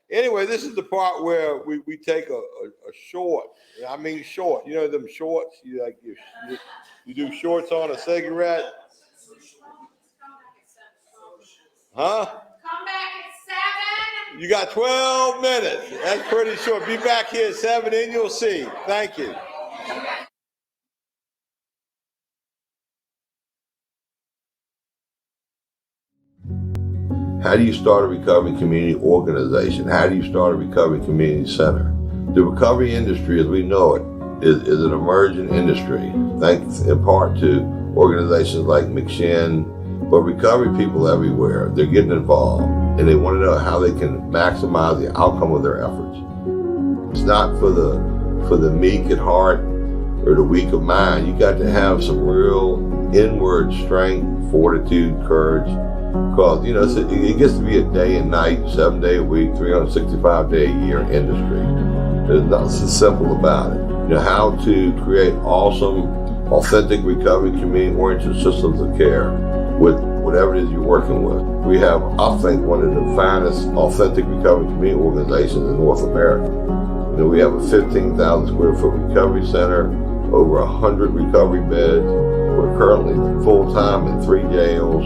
Anyway, this is the part where we take a short. I mean short. Them shorts. You do shorts on a cigarette. Huh? Come back at 7. You got 12 minutes. That's pretty short. Be back here at 7 and you'll see. Thank you. How do you start a recovery community organization? How do you start a recovery community center? The recovery industry, as we know it, is an emerging industry, thanks in part to organizations like McShin, but recovery people everywhere, they're getting involved and they want to know how they can maximize the outcome of their efforts. It's not for the meek at heart or the weak of mind. You got to have some real inward strength, fortitude, courage. Because, it gets to be a day and night, 7 day a week, 365 day a year industry. There's nothing so simple about it. How to create awesome, authentic recovery community-oriented systems of care with whatever it is you're working with. We have, I think, one of the finest authentic recovery community organizations in North America. We have a 15,000 square foot recovery center, over 100 recovery beds. We're currently full-time in 3 jails.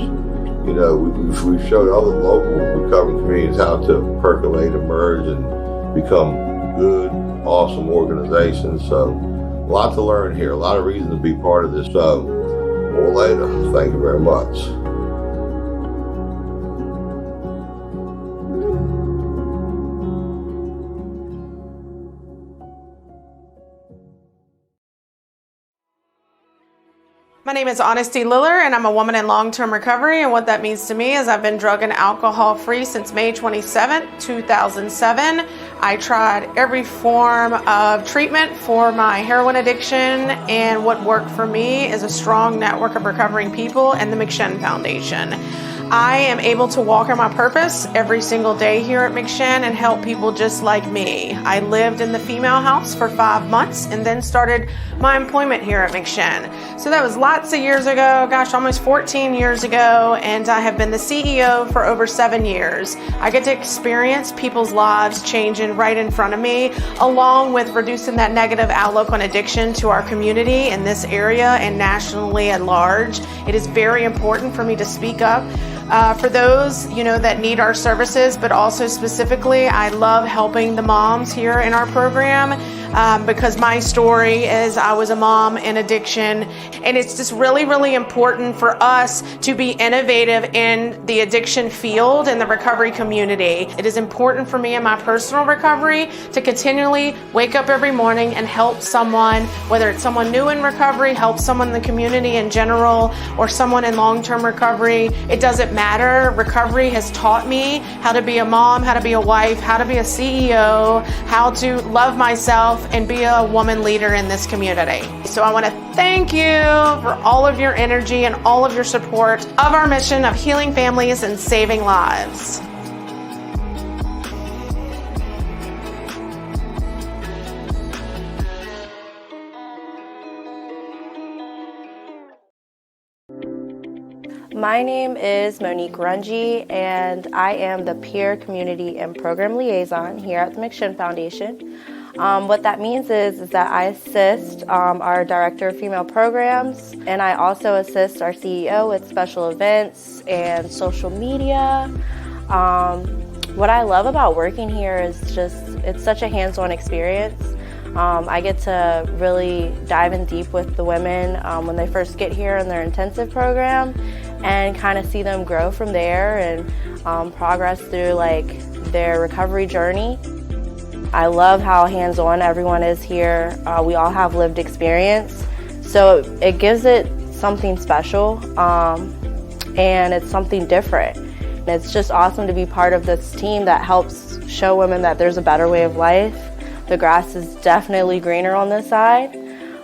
We've showed other local recovery communities how to percolate, emerge, and become good, awesome organizations. So, a lot to learn here, a lot of reason to be part of this. So, more later. Thank you very much. My name is Honesty Liller, and I'm a woman in long-term recovery, and what that means to me is I've been drug and alcohol free since May 27th, 2007. I tried every form of treatment for my heroin addiction, and what worked for me is a strong network of recovering people and the McShin Foundation. I am able to walk in my purpose every single day here at McShin and help people just like me. I lived in the female house for 5 months and then started my employment here at McShin. So that was lots of years ago, almost 14 years ago, and I have been the CEO for over 7 years. I get to experience people's lives changing right in front of me, along with reducing that negative outlook on addiction to our community in this area and nationally at large. It is very important for me to speak up for those, that need our services, but also specifically, I love helping the moms here in our program because my story is I was a mom in addiction, and it's just really, really important for us to be innovative in the addiction field and the recovery community. It is important for me in my personal recovery to continually wake up every morning and help someone, whether it's someone new in recovery, help someone in the community in general, or someone in long-term recovery. It doesn't matter. Recovery has taught me how to be a mom, how to be a wife, how to be a CEO, how to love myself and be a woman leader in this community. So I want to thank you for all of your energy and all of your support of our mission of healing families and saving lives. My name is Monique Runge, and I am the Peer Community and Program Liaison here at the McShin Foundation. What that means is that I assist our Director of Female Programs, and I also assist our CEO with special events and social media. What I love about working here is it's such a hands-on experience. I get to really dive in deep with the women when they first get here in their intensive program, and kind of see them grow from there and progress through their recovery journey. I love how hands-on everyone is here. We all have lived experience, so it gives it something special, and it's something different. And it's just awesome to be part of this team that helps show women that there's a better way of life. The grass is definitely greener on this side,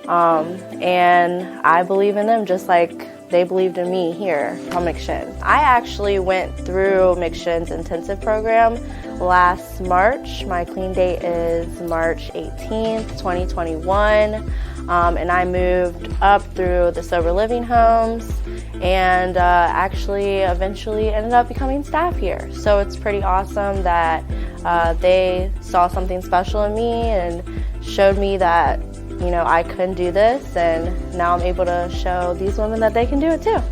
and I believe in them just like they believed in me here from McShin. I actually went through McShin's intensive program last March. My clean date is March 18th, 2021. And I moved up through the sober living homes and actually eventually ended up becoming staff here. So it's pretty awesome that they saw something special in me and showed me that I couldn't do this, and now I'm able to show these women that they can do it too.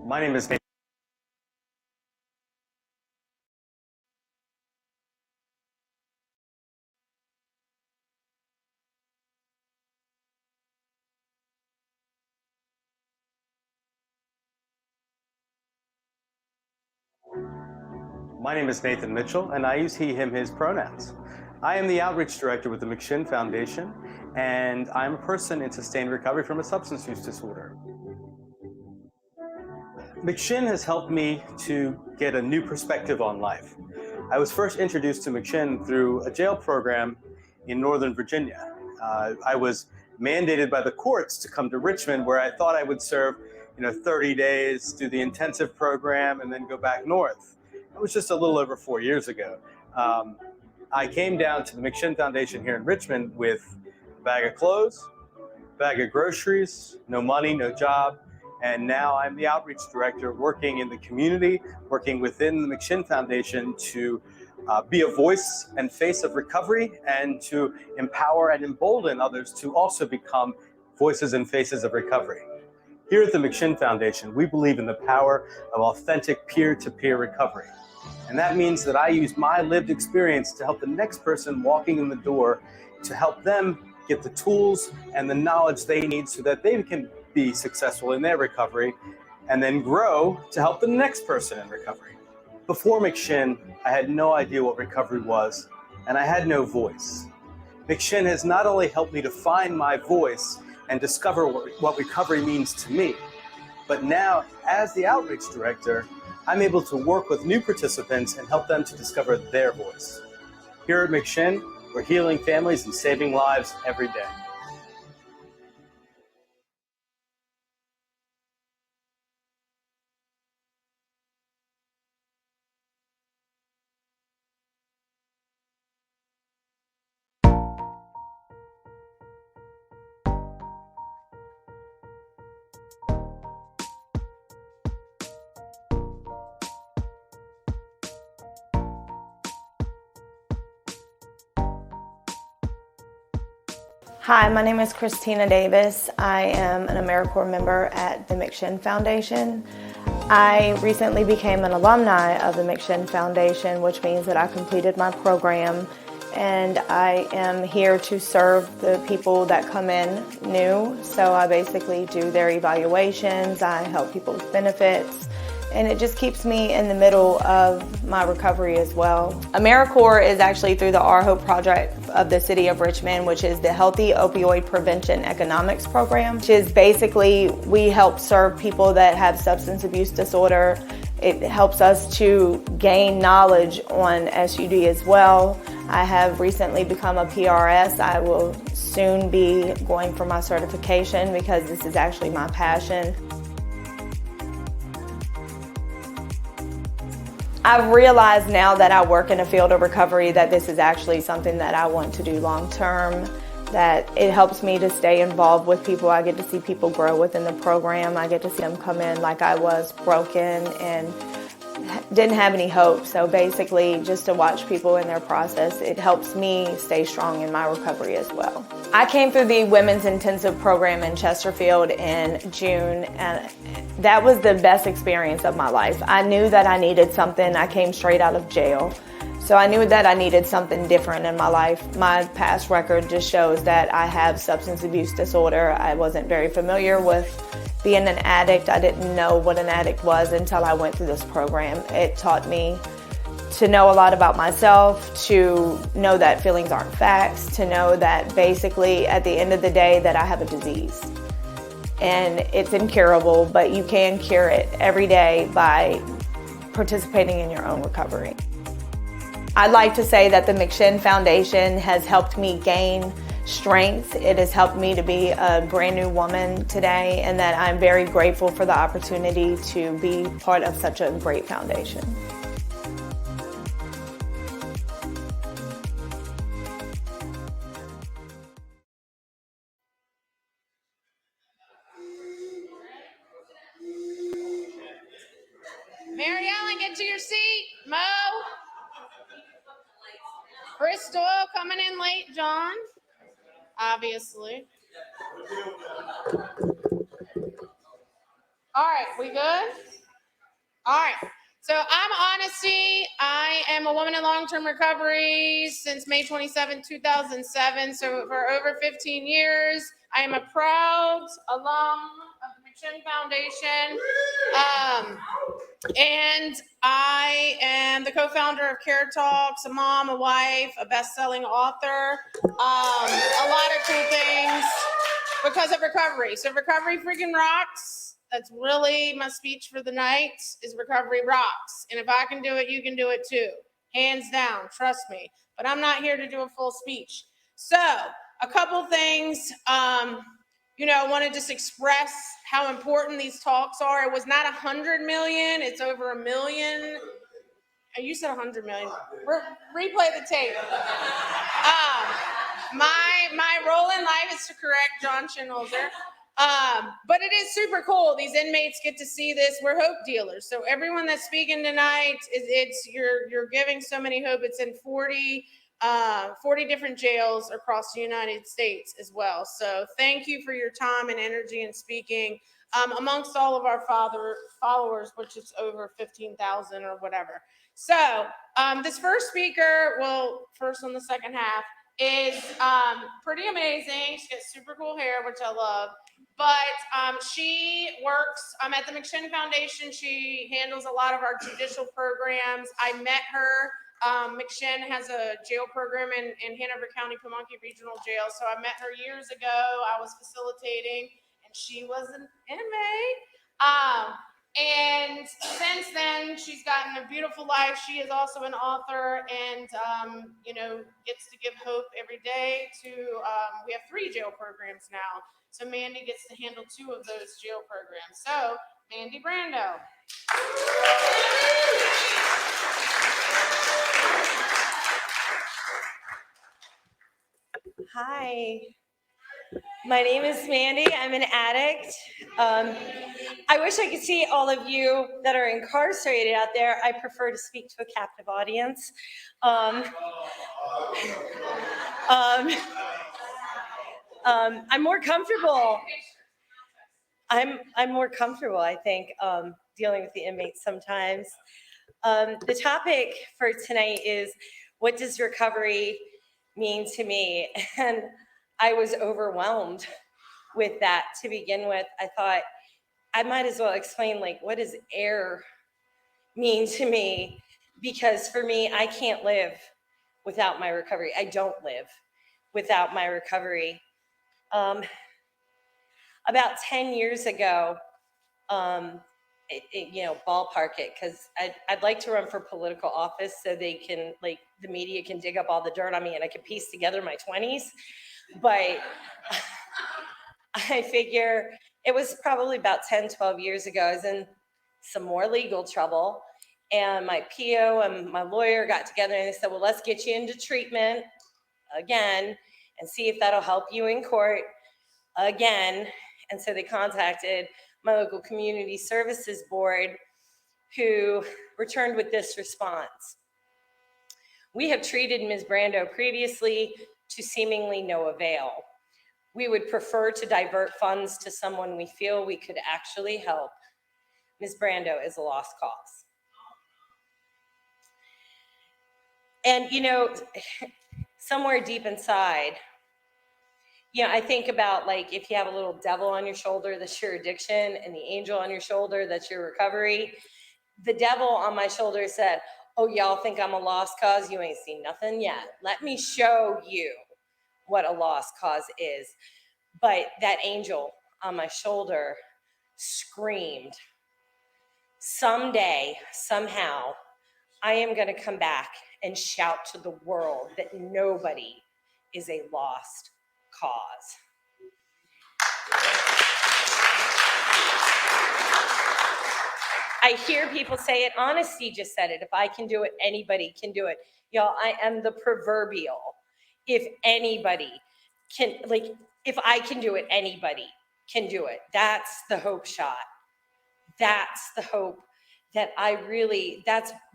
My name is Nathan. My name is Nathan Mitchell, and I use he, him, his pronouns. I am the outreach director with the McShin Foundation, and I'm a person in sustained recovery from a substance use disorder. McShin has helped me to get a new perspective on life. I was first introduced to McShin through a jail program in Northern Virginia. I was mandated by the courts to come to Richmond, where I thought I would serve 30 days, do the intensive program, and then go back north. It was just a little over 4 years ago. I came down to the McShin Foundation here in Richmond with a bag of clothes, a bag of groceries, no money, no job, and now I'm the outreach director working in the community, working within the McShin Foundation to be a voice and face of recovery and to empower and embolden others to also become voices and faces of recovery. Here at the McShin Foundation, we believe in the power of authentic peer-to-peer recovery. And that means that I use my lived experience to help the next person walking in the door to help them get the tools and the knowledge they need so that they can be successful in their recovery and then grow to help the next person in recovery. Before McShin, I had no idea what recovery was, and I had no voice. McShin has not only helped me to find my voice and discover what recovery means to me, but now, as the outreach director, I'm able to work with new participants and help them to discover their voice. Here at McShin, we're healing families and saving lives every day. Hi, my name is Christina Davis. I am an AmeriCorps member at the McShin Foundation. I recently became an alumni of the McShin Foundation, which means that I completed my program, and I am here to serve the people that come in new. So I basically do their evaluations, I help people with benefits, and it just keeps me in the middle of my recovery as well. AmeriCorps is actually through the Our Hope Project of the City of Richmond, which is the Healthy Opioid Prevention Economics Program, which is basically we help serve people that have substance abuse disorder. It helps us to gain knowledge on SUD as well. I have recently become a PRS. I will soon be going for my certification because this is actually my passion. I've realized now that I work in a field of recovery that this is actually something that I want to do long term, that it helps me to stay involved with people. I get to see people grow within the program. I get to see them come in like I was broken and didn't have any hope. So basically just to watch people in their process, it helps me stay strong in my recovery as well. I came through the Women's Intensive Program in Chesterfield in June, and that was the best experience of my life. I knew that I needed something. I came straight out of jail. So I knew that I needed something different in my life. My past record just shows that I have substance abuse disorder. I wasn't very familiar with being an addict. I didn't know what an addict was until I went through this program. It taught me to know a lot about myself, to know that feelings aren't facts, to know that basically at the end of the day that I have a disease. And it's incurable, but you can cure it every day by participating in your own recovery. I'd like to say that the McShin Foundation has helped me gain strength. It has helped me to be a brand new woman today, and that I'm very grateful for the opportunity to be part of such a great foundation. Mary Ellen, get to your seat. Mo. Bristol coming in late, John. Obviously. All right, we good? All right. So I'm Honesty. I am a woman in long-term recovery since May 27, 2007. So for over 15 years, I am a proud alum of the McShin Foundation. And I am the co-founder of Care Talks, a mom, a wife, a best-selling author, a lot of cool things because of recovery. So recovery freaking rocks. That's really my speech for the night is recovery rocks. And if I can do it, you can do it too. Hands down, trust me. But I'm not here to do a full speech. So a couple things, I want to just express how important these talks are. It was not 100 million, it's over 1 million. You said 100 million. Replay the tape. My role in life is to correct John Shinholser. But it is super cool. These inmates get to see this. We're hope dealers. So everyone that's speaking tonight, you're giving so many hope. It's in 40 different jails across the United States as well. So thank you for your time and energy in speaking amongst all of our followers, which is over 15,000 or whatever. So this first speaker, first on the second half, is pretty amazing. She has super cool hair, which I love. But she works at the McShin Foundation. She handles a lot of our judicial programs. I met her. McShin has a jail program in Hanover County, Pamunkey Regional Jail. So I met her years ago. I was facilitating, and she was an inmate. And since then, she's gotten a beautiful life. She is also an author and, gets to give hope every day to, we have 3 jail programs now. So Mandie gets to handle 2 of those jail programs. So, Mandie Brando. Hi, my name is Mandie. I'm an addict. I wish I could see all of you that are incarcerated out there. I prefer to speak to a captive audience. I'm more comfortable. I'm more comfortable, I think, dealing with the inmates sometimes. The topic for tonight is, what does recovery mean to me? And I was overwhelmed with that to begin with. I thought I might as well explain, what does air mean to me? Because for me, I can't live without my recovery. I don't live without my recovery. About 10 years ago, ballpark it, because I'd like to run for political office so they can, the media can dig up all the dirt on me and I can piece together my 20s. But I figure it was probably about 10, 12 years ago. I was in some more legal trouble, and my PO and my lawyer got together and they said, well, let's get you into treatment again and see if that'll help you in court again. And so they contacted my local community services board, who returned with this response. We have treated Ms. Brando previously to seemingly no avail. We would prefer to divert funds to someone we feel we could actually help. Ms. Brando is a lost cause. And, somewhere deep inside, I think about, if you have a little devil on your shoulder, that's your addiction, and the angel on your shoulder, that's your recovery. The devil on my shoulder said, oh, y'all think I'm a lost cause? You ain't seen nothing yet. Let me show you what a lost cause is. But that angel on my shoulder screamed, someday, somehow, I am going to come back and shout to the world that nobody is a lost cause. I hear people say it. Honesty just said it. If I can do it, anybody can do it. Y'all, I am the proverbial. If anybody can, if I can do it, anybody can do it. That's the hope shot. That's the hope that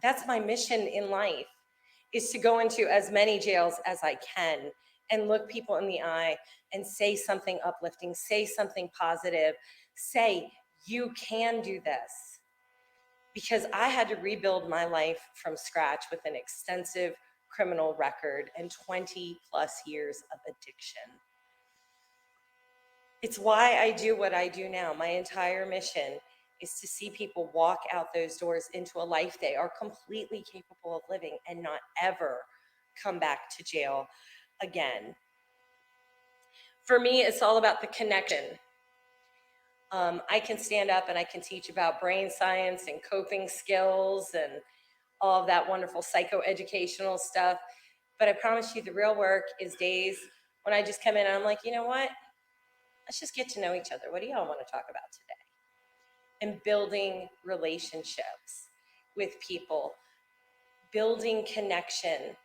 that's my mission in life, is to go into as many jails as I can and look people in the eye and say something uplifting, say something positive, say, you can do this. because I had to rebuild my life from scratch with an extensive criminal record and 20 plus years of addiction. It's why I do what I do now. My entire mission is to see people walk out those doors into a life they are completely capable of living and not ever come back to jail again. For me, it's all about the connection. I can stand up and I can teach about brain science and coping skills and all of that wonderful psychoeducational stuff. But I promise you the real work is days when I just come in and I'm like, you know what? Let's just get to know each other. What do y'all want to talk about today? And building relationships with people, building connection.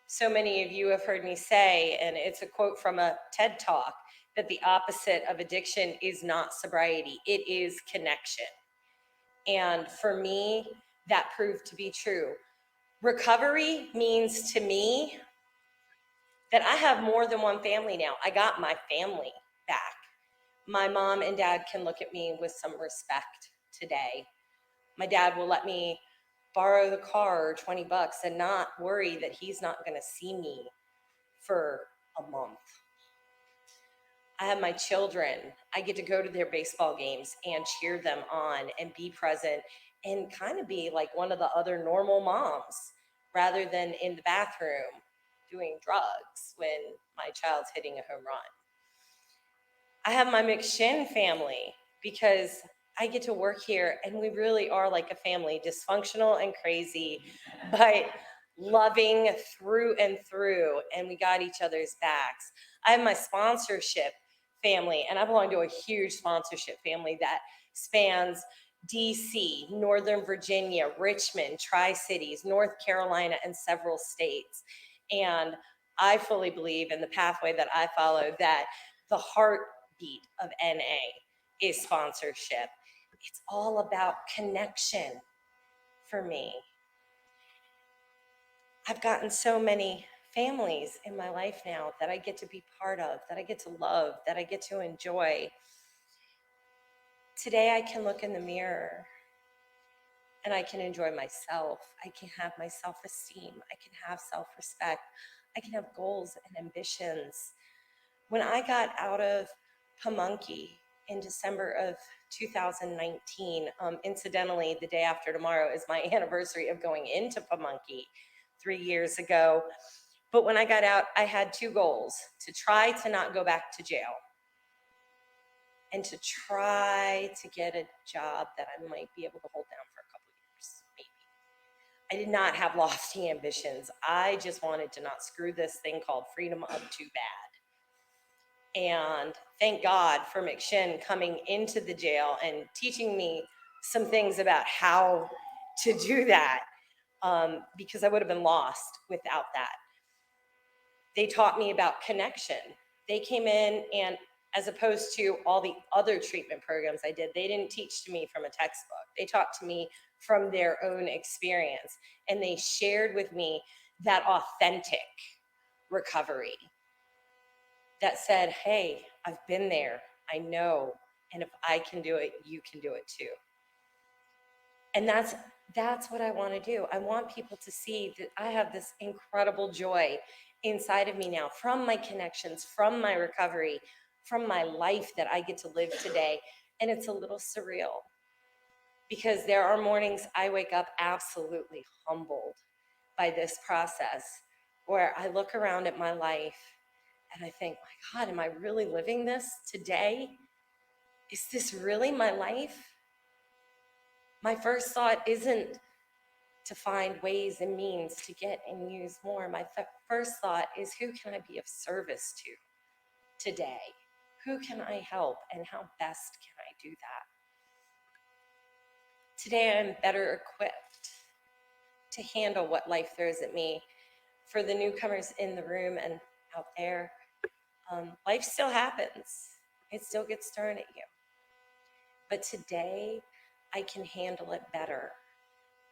So many of you have heard me say, and it's a quote from a TED Talk, that the opposite of addiction is not sobriety, it is connection. And for me, that proved to be true. Recovery means to me that I have more than one family now. I got my family back. My mom and dad can look at me with some respect today. My dad will let me borrow the car or $20 and not worry that he's not going to see me for a month. I have my children. I get to go to their baseball games and cheer them on and be present and kind of be like one of the other normal moms rather than in the bathroom doing drugs when my child's hitting a home run. I have my McShin family because I get to work here and we really are like a family, dysfunctional and crazy, but loving through and through, and we got each other's backs. I have my sponsorship family, and I belong to a huge sponsorship family that spans DC, Northern Virginia, Richmond, Tri-Cities, North Carolina, and several states. And I fully believe in the pathway that I follow that the heartbeat of NA is sponsorship. It's all about connection for me. I've gotten so many families in my life now that I get to be part of, that I get to love, that I get to enjoy. Today I can look in the mirror and I can enjoy myself. I can have my self-esteem. I can have self-respect. I can have goals and ambitions. When I got out of Pamunkey in December of 2019, incidentally, the day after tomorrow is my anniversary of going into Pamunkey 3 years ago. But when I got out, I had two goals: to try to not go back to jail and to try to get a job that I might be able to hold down for a couple of years, maybe. I did not have lofty ambitions. I just wanted to not screw this thing called freedom up too bad. And thank God for McShin coming into the jail and teaching me some things about how to do that, because I would have been lost without that. They taught me about connection. They came in, and as opposed to all the other treatment programs I did, they didn't teach to me from a textbook. They taught to me from their own experience, and they shared with me that authentic recovery that said, hey, I've been there, I know, and if I can do it, you can do it too. And that's what I want to do. I want people to see that I have this incredible joy inside of me now from my connections, from my recovery, from my life that I get to live today. And it's a little surreal because there are mornings I wake up absolutely humbled by this process where I look around at my life and I think, my God, am I really living this today? Is this really my life? My first thought isn't to find ways and means to get and use more. My first thought is, who can I be of service to today? Who can I help, and how best can I do that? Today I'm better equipped to handle what life throws at me. For the newcomers in the room and out there, life still happens. It still gets thrown at you. But today I can handle it better.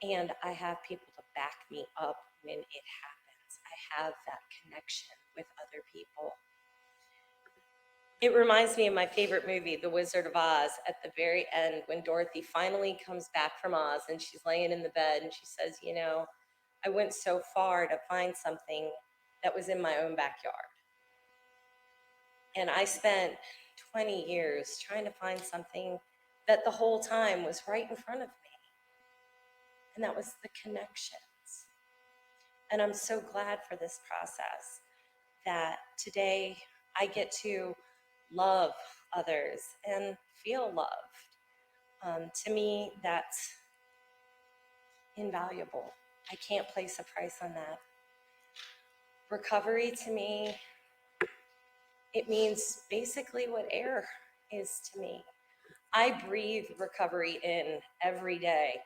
And I have people to back me up when it happens. I have that connection with other people. It reminds me of my favorite movie, The Wizard of Oz, at the very end when Dorothy finally comes back from Oz and she's laying in the bed and she says, you know, I went so far to find something that was in my own backyard. And I spent 20 years trying to find something that the whole time was right in front of me. And that was the connections. And I'm so glad for this process that today I get to love others and feel loved. To me, that's invaluable. I can't place a price on that. Recovery to me, it means basically what air is to me. I breathe recovery in every day.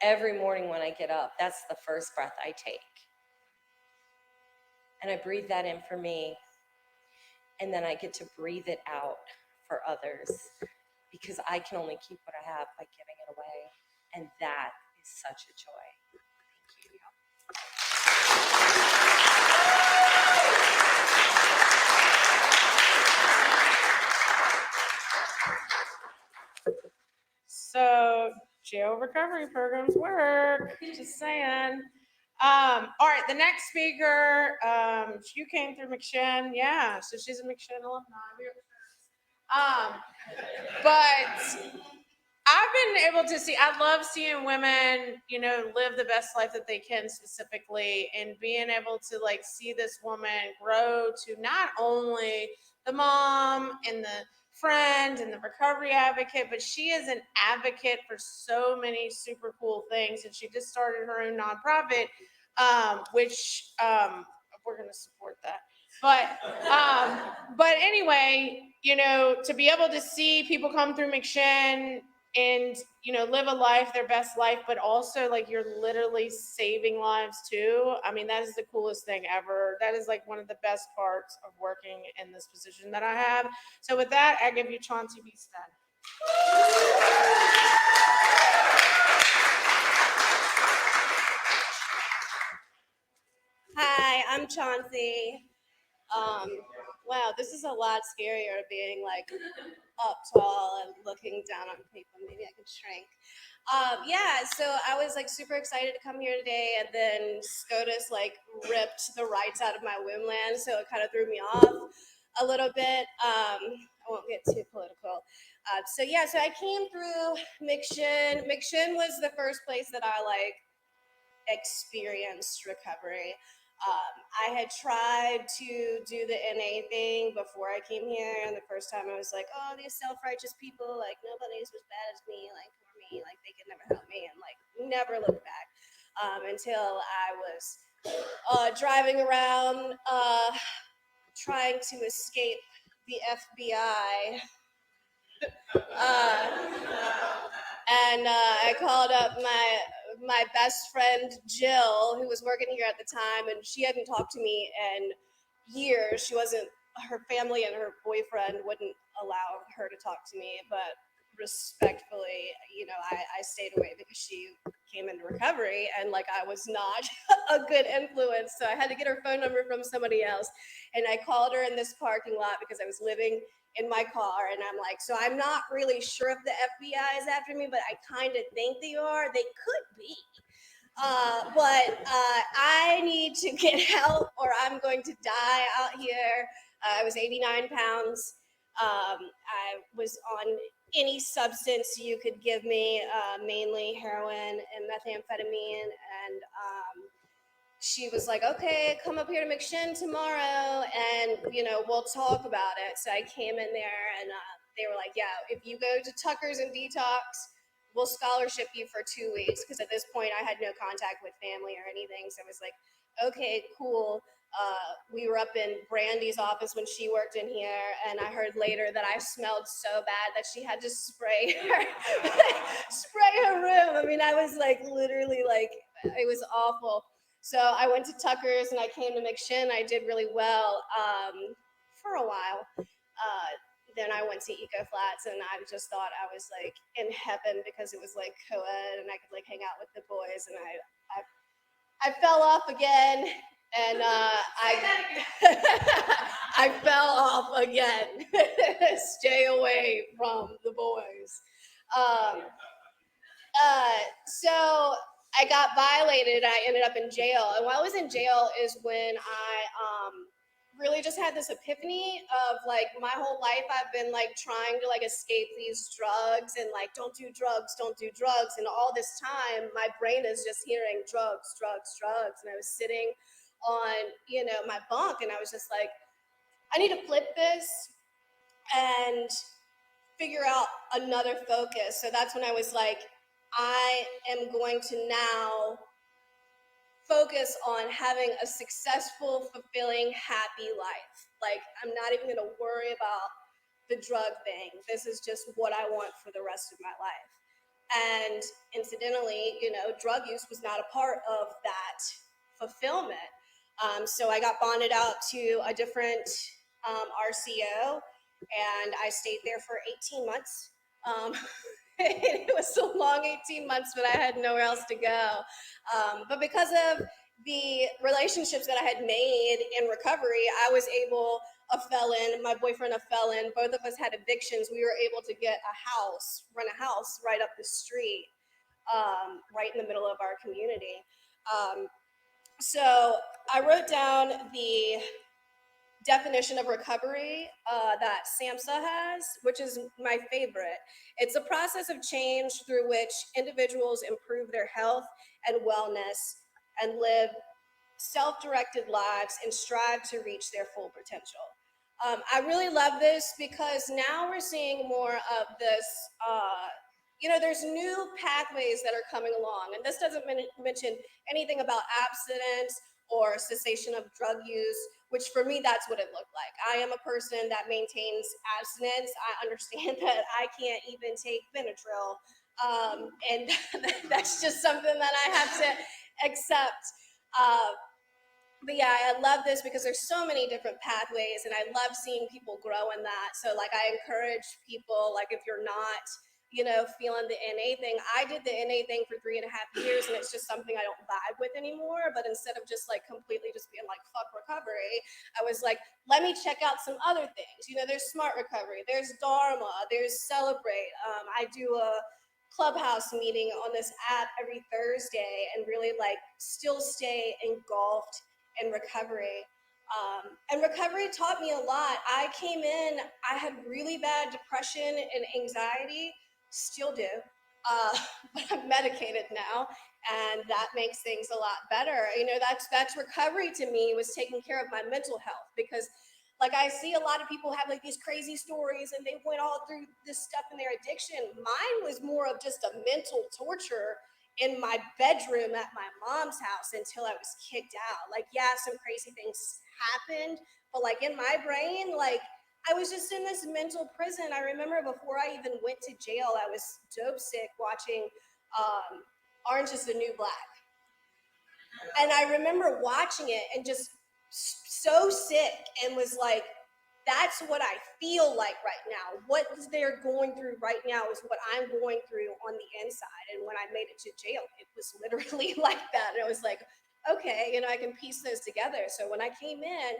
Every morning when I get up, that's the first breath I take. And I breathe that in for me. And then I get to breathe it out for others because I can only keep what I have by giving it away. And that is such a joy. Thank you. So jail recovery programs work, just saying. All right, the next speaker, you came through McShin, yeah, so she's a McShin alumni. But I've been able to see, I love seeing women, you know, live the best life that they can specifically, and being able to like see this woman grow to not only the mom and the friend and the recovery advocate, but she is an advocate for so many super cool things. And she just started her own nonprofit, which we're going to support that. But anyway, you know, to be able to see people come through McShin and, you know, live a life, their best life, but also like you're literally saving lives too. I mean, that is the coolest thing ever. That is like one of the best parts of working in this position that I have. So with that, I give you Chauncie Beaston. Hi, I'm Chauncie. Wow, this is a lot scarier being like up tall and looking down on people. Maybe I could shrink. Yeah, so I was like super excited to come here today, and then SCOTUS like ripped the rights out of my wombland, so it kind of threw me off a little bit. I won't get too political. So yeah, so I came through McShin. McShin was the first place that I like experienced recovery. I had tried to do the NA thing before I came here, and the first time I was like, oh, these self-righteous people, like nobody's as bad as me, like for me, like they could never help me, and like never looked back until I was driving around trying to escape the FBI. And I called up my best friend Jill, who was working here at the time, and she hadn't talked to me in years. She wasn't, her family and her boyfriend wouldn't allow her to talk to me, but respectfully, you know, I stayed away because she came into recovery and like I was not a good influence. So I had to get her phone number from somebody else. And I called her in this parking lot because I was living in my car, and I'm like, so I'm not really sure if the FBI is after me, but I kind of think they are. They could be. But I need to get help or I'm going to die out here. I was 89 pounds. I was on any substance you could give me, mainly heroin and methamphetamine. And she was like, okay, come up here to McShin tomorrow and, you know, we'll talk about it. So I came in there and they were like, yeah, if you go to Tucker's and detox, we'll scholarship you for 2 weeks. Because at this point I had no contact with family or anything. So I was like, okay, cool. We were up in Brandy's office when she worked in here, and I heard later that I smelled so bad that she had to spray her room. I mean, I was like literally like, it was awful. So I went to Tucker's and I came to McShin. I did really well for a while. Then I went to Eco Flats and I just thought I was like in heaven because it was like co-ed and I could like hang out with the boys, and I fell off again. And I I fell off again. Stay away from the boys. So I got violated. I ended up in jail. And while I was in jail is when I really just had this epiphany of like my whole life I've been like trying to like escape these drugs and like don't do drugs. And all this time my brain is just hearing drugs. And I was sitting on, my bunk and I was just like, I need to flip this and figure out another focus. So that's when I was like, I am going to now focus on having a successful, fulfilling, happy life. Like, I'm not even going to worry about the drug thing. This is just what I want for the rest of my life. And incidentally, drug use was not a part of that fulfillment. So I got bonded out to a different RCO, and I stayed there for 18 months. It was a long 18 months, but I had nowhere else to go. But because of the relationships that I had made in recovery, I was able, a felon, my boyfriend a felon, both of us had evictions. We were able to get rent a house right up the street, right in the middle of our community. So I wrote down the definition of recovery that SAMHSA has, which is my favorite. It's a process of change through which individuals improve their health and wellness and live self-directed lives and strive to reach their full potential. I really love this because now we're seeing more of this, there's new pathways that are coming along, and this doesn't mention anything about abstinence or cessation of drug use, which for me, that's what it looked like. I am a person that maintains abstinence. I understand that I can't even take Benadryl, and that's just something that I have to accept. But yeah, I love this because there's so many different pathways, and I love seeing people grow in that. So like I encourage people, like if you're not, feeling the NA thing, I did the NA thing for 3.5 years, and it's just something I don't vibe with anymore. But instead of just like completely just being like, fuck recovery, I was like, let me check out some other things. There's Smart Recovery, there's Dharma, there's Celebrate. I do a clubhouse meeting on this app every Thursday and really like still stay engulfed in recovery. And recovery taught me a lot. I came in, I had really bad depression and anxiety, still do, but I'm medicated now, and that makes things a lot better. That's recovery to me, was taking care of my mental health, because like I see a lot of people have like these crazy stories and they went all through this stuff in their addiction. Mine was more of just a mental torture in my bedroom at my mom's house until I was kicked out. Like, yeah, some crazy things happened, but like in my brain, like I was just in this mental prison. I remember before I even went to jail, I was dope sick watching Orange is the New Black. And I remember watching it and just so sick, and was like, that's what I feel like right now. What they're going through right now is what I'm going through on the inside. And when I made it to jail, it was literally like that. And I was like, okay, I can piece those together. So when I came in,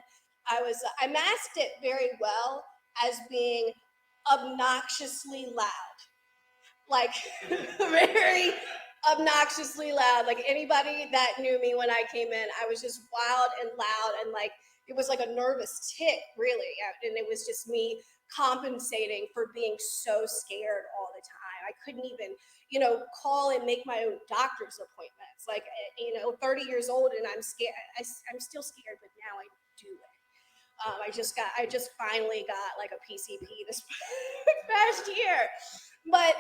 I masked it very well as being obnoxiously loud. Like very obnoxiously loud. Like anybody that knew me when I came in, I was just wild and loud, and like it was like a nervous tick, really. And it was just me compensating for being so scared all the time. I couldn't even, call and make my own doctor's appointments. Like, 30 years old and I'm scared. I'm still scared, but now I do it. I just finally got like a PCP this past year. But,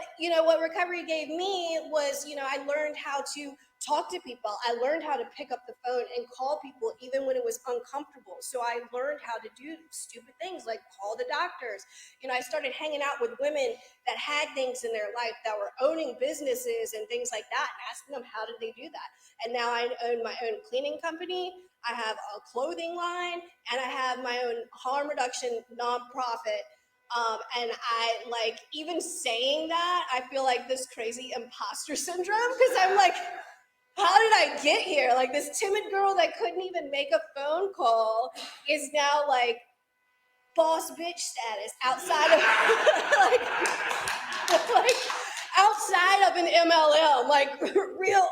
what recovery gave me was, I learned how to talk to people. I learned how to pick up the phone and call people even when it was uncomfortable. So I learned how to do stupid things like call the doctors. I started hanging out with women that had things in their life, that were owning businesses and things like that, and asking them, how did they do that? And now I own my own cleaning company. I have a clothing line, and I have my own harm reduction nonprofit. And I like, even saying that, I feel like this crazy imposter syndrome, because I'm like, how did I get here? Like this timid girl that couldn't even make a phone call is now like boss bitch status outside of like outside of an MLM, like real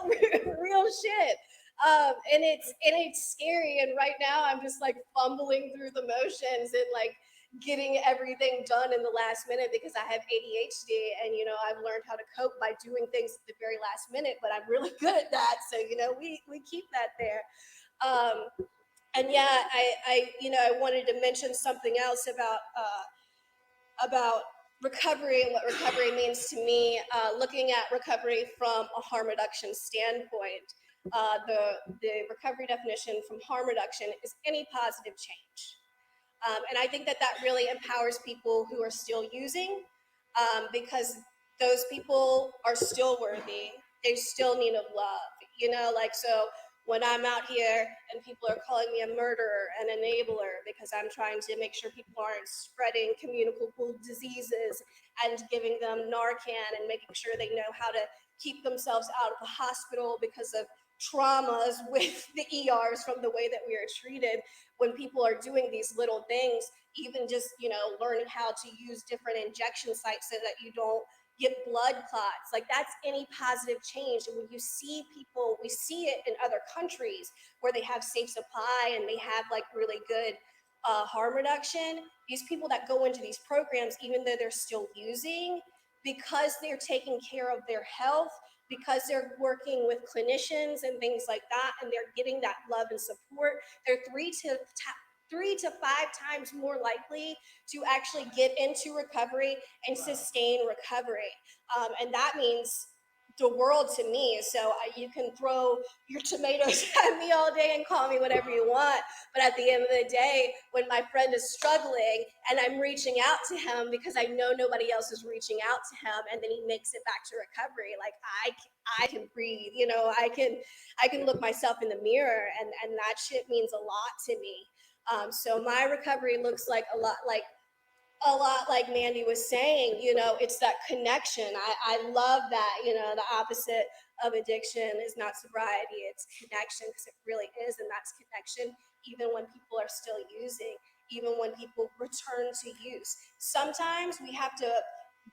shit. And it's scary. And right now I'm just like fumbling through the motions and like getting everything done in the last minute because I have ADHD and, you know, I've learned how to cope by doing things at the very last minute, but I'm really good at that. So, you know, we keep that there. And yeah, I wanted to mention something else about recovery and what recovery means to me. Looking at recovery from a harm reduction standpoint, the recovery definition from harm reduction is any positive change. And I think that really empowers people who are still using, because those people are still worthy. They still need of love, you know, like, so when I'm out here and people are calling me a murderer, an enabler, because I'm trying to make sure people aren't spreading communicable diseases and giving them Narcan and making sure they know how to keep themselves out of the hospital because of traumas with the ERs from the way that we are treated. When people are doing these little things, even just, you know, learning how to use different injection sites so that you don't get blood clots, like that's any positive change. And when you see people, we see it in other countries where they have safe supply and they have like really good harm reduction. These people that go into these programs, even though they're still using, because they're taking care of their health, because they're working with clinicians and things like that, and they're getting that love and support, they're 3 to 5 times more likely to actually get into recovery and sustain recovery. And that means the world to me. So you can throw your tomatoes at me all day and call me whatever you want. But at the end of the day, when my friend is struggling and I'm reaching out to him because I know nobody else is reaching out to him, and then he makes it back to recovery, like I can breathe, you know, I can look myself in the mirror, and that shit means a lot to me. So my recovery looks like a lot like Mandie was saying, you know, it's that connection. I love that, you know, the opposite of addiction is not sobriety, it's connection, because it really is, and that's connection even when people are still using, even when people return to use. Sometimes we have to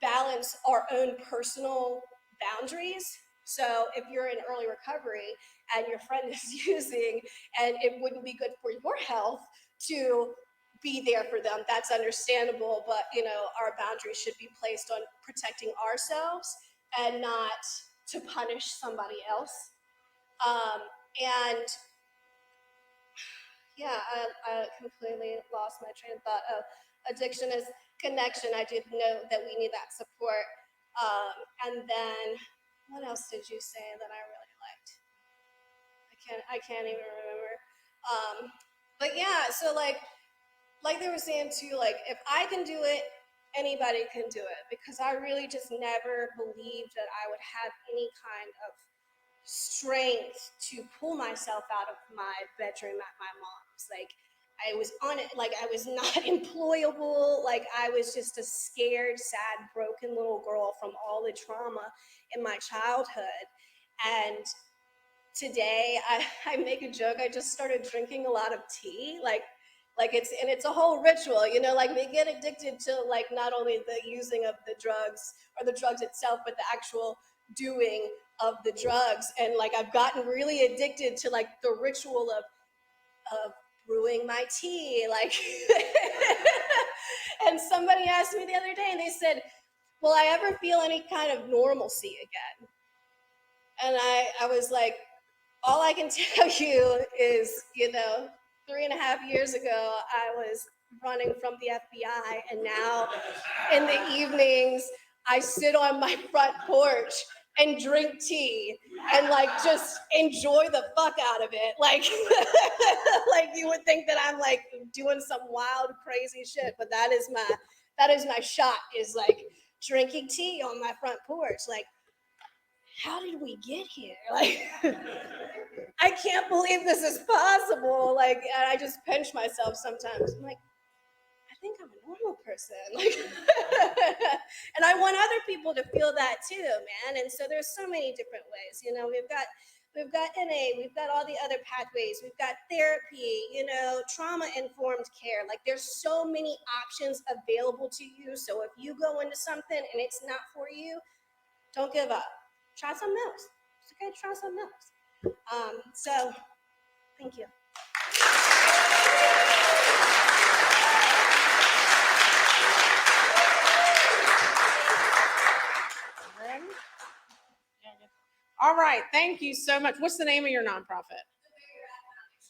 balance our own personal boundaries. So if you're in early recovery and your friend is using, and it wouldn't be good for your health to be there for them, that's understandable. But, you know, our boundaries should be placed on protecting ourselves and not to punish somebody else. And yeah, I completely lost my train of thought. Addiction is connection. I did know that we need that support. And then what else did you say that I really liked? I can't even remember. But yeah, so like they were saying too, like if I can do it, anybody can do it, because I really just never believed that I would have any kind of strength to pull myself out of my bedroom at my mom's. Like I was on it, like I was not employable, like I was just a scared, sad, broken little girl from all the trauma in my childhood. And today I make a joke, I just started drinking a lot of tea, like it's a whole ritual, you know, like we get addicted to like not only the using of the drugs or the drugs itself, but the actual doing of the drugs. And like I've gotten really addicted to like the ritual of brewing my tea, like and somebody asked me the other day and they said, will I ever feel any kind of normalcy again? And I was like, all I can tell you is, you know, 3.5 years ago, I was running from the FBI, and now in the evenings, I sit on my front porch and drink tea and like just enjoy the fuck out of it. Like, like you would think that I'm like doing some wild, crazy shit, but that is my shot, is like drinking tea on my front porch. Like, how did we get here? Like, I can't believe this is possible. Like, and I just pinch myself sometimes. I'm like, I think I'm a normal person. Like, and I want other people to feel that too, man. And so there's so many different ways. You know, we've got we've got NA, we've got all the other pathways, we've got therapy, trauma-informed care. Like there's so many options available to you. So if you go into something and it's not for you, don't give up. Try something else. It's okay to try something else. So thank you. All right, thank you so much. What's the name of your nonprofit?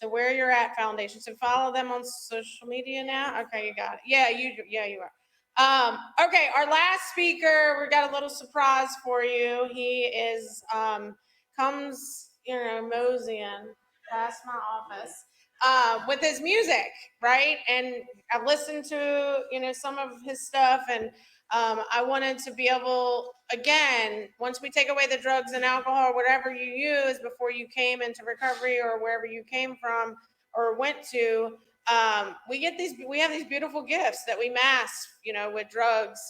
The Where You're At Foundation. So follow them on social media now. Okay, you got it. Yeah, you are. Okay, our last speaker, we got a little surprise for you. He is comes, moseying past my office with his music, right? And I've listened to some of his stuff, and I wanted to be able, again, once we take away the drugs and alcohol, whatever you use before you came into recovery or wherever you came from or went to, we have these beautiful gifts that we mask, with drugs.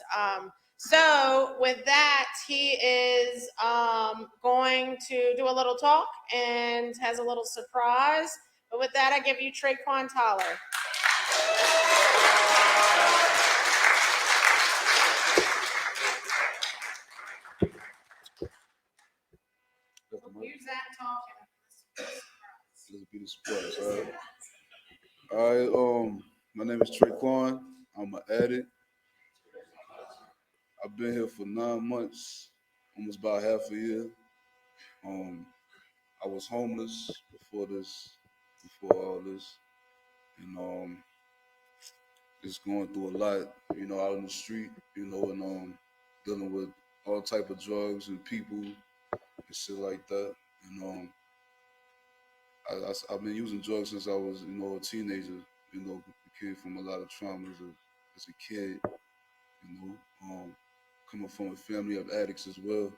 So with that, he is going to do a little talk and has a little surprise. But with that, I give you TraQuon Tyler. Use that talking. Let's be the surprise, all right. My name is TraQuon. I'm an addict. I've been here for 9 months, almost about half a year. I was homeless before all this, and just going through a lot, out in the street, and dealing with all type of drugs and people and shit like that. And I've been using drugs since I was, a teenager. Came from a lot of trauma as a kid. Coming from a family of addicts as well.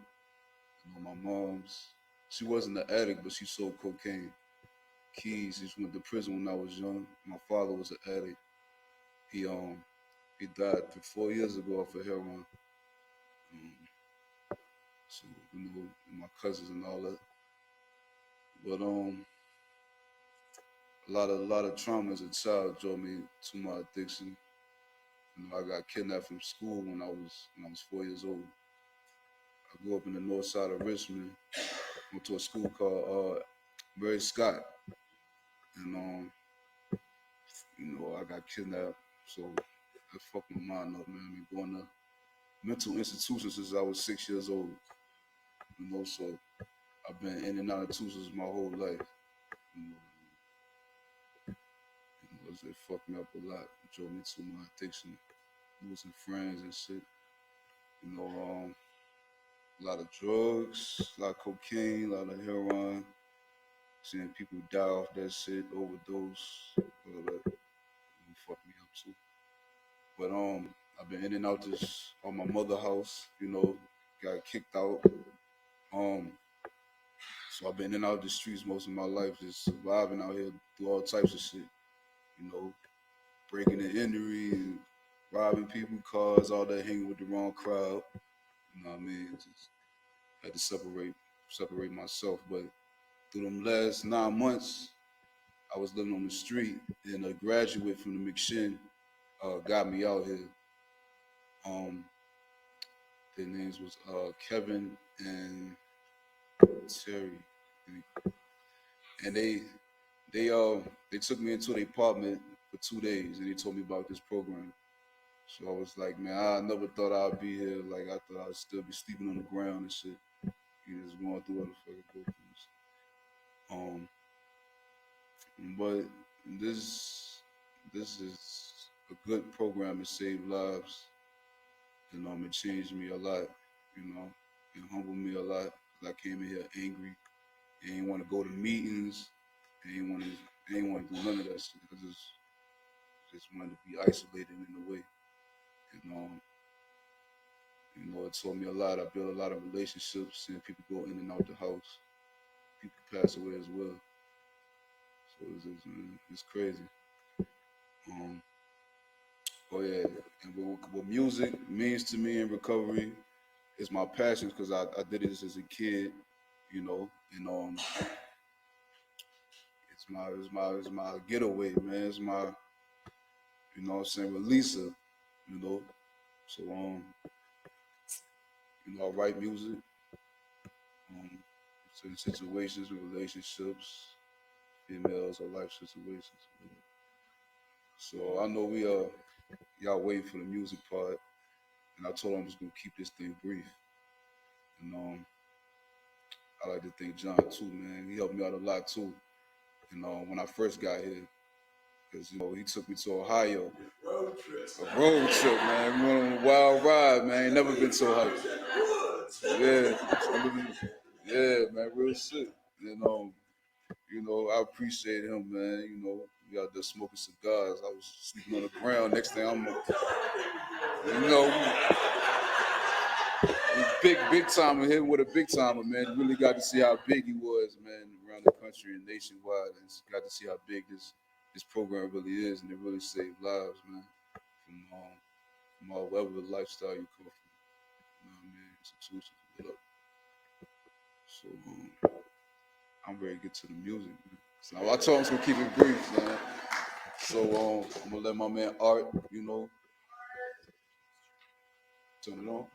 My mom's, she wasn't an addict, but she sold cocaine. Keys. She went to prison when I was young. My father was an addict. He died 4 years ago off of heroin. So and my cousins and all that. But a lot of trauma as a child drove me to my addiction. I got kidnapped from school when I was 4 years old. I grew up in the north side of Richmond. Went to a school called Mary Scott, and I got kidnapped. So that fucked my mind up, man. I've been going to mental institutions since I was 6 years old. So I've been in and out of institutions my whole life. It fucked me up a lot. It drove me to my addiction, losing friends and shit. A lot of drugs, a lot of cocaine, a lot of heroin. Seeing people die off that shit, overdose, all that. Fucked me up too. But I've been in and out this on my mother's house, got kicked out. So I've been in and out the streets most of my life, just surviving out here through all types of shit. Breaking and entering, and robbing people, cars, all that, hanging with the wrong crowd. You know what I mean? Just had to separate myself. But through them last 9 months, I was living on the street, and a graduate from the McShin got me out here. Their names was Kevin and Terry, and they took me into the apartment for 2 days, and they told me about this program. So I was like, man, I never thought I'd be here. Like, I thought I'd still be sleeping on the ground and shit. Just going through what the fuck I go through. But this is a good program to save lives. It changed me a lot. It humbled me a lot. I came in here angry. I didn't want to go to meetings. I didn't want to do none of that shit. I just wanted to be isolated in a way. It taught me a lot. I built a lot of relationships, seeing people go in and out the house. People pass away as well. So it's crazy. Oh yeah, and what music means to me in recovery is my passion, because I did this as a kid. you know, and it's my getaway, man. It's my, you know what I'm saying, releaser, you know. So you know, I write music, certain situations, relationships, females or life situations. So I know y'all waiting for the music part, and I told him I was gonna keep this thing brief. And I like to thank John too, man. He helped me out a lot too. You know, when I first got here, because you know he took me to Ohio, a road trip, man. We went on a wild ride, man. Ain't never been so hype. Yeah, man, real shit. And you know, I appreciate him, man. You know, we out there smoking cigars. I was sleeping on the ground. Next thing I'm, you know, big timer, him with a big timer, man. Really got to see how big he was, man, around the country and nationwide. And got to see how big this program really is, and it really saved lives, man. From all whatever lifestyle you come from, you know what I mean? Institutions, what up? So I'm ready to get to the music, man. So I told him I was gonna keep it brief, man. So I'm gonna let my man Art, you know, turn it on.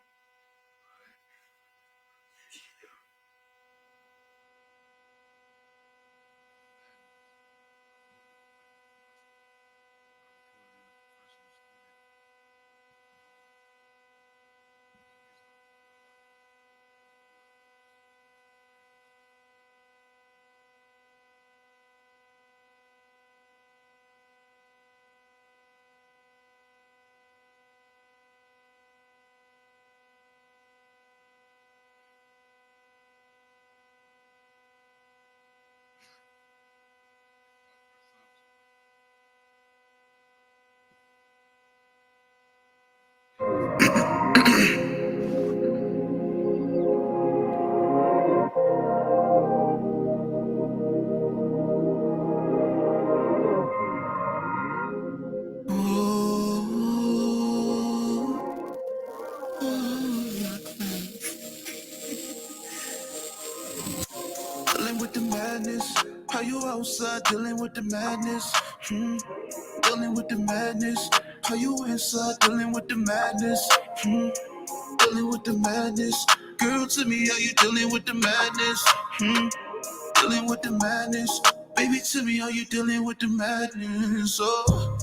Dealing with the madness. How you outside dealing with the madness? Dealing with the madness. How you inside dealing with the madness? Dealing with the madness. Girl, to me, how you dealing with the madness? Dealing with the madness. Baby, to me, how you dealing with the madness? Oh,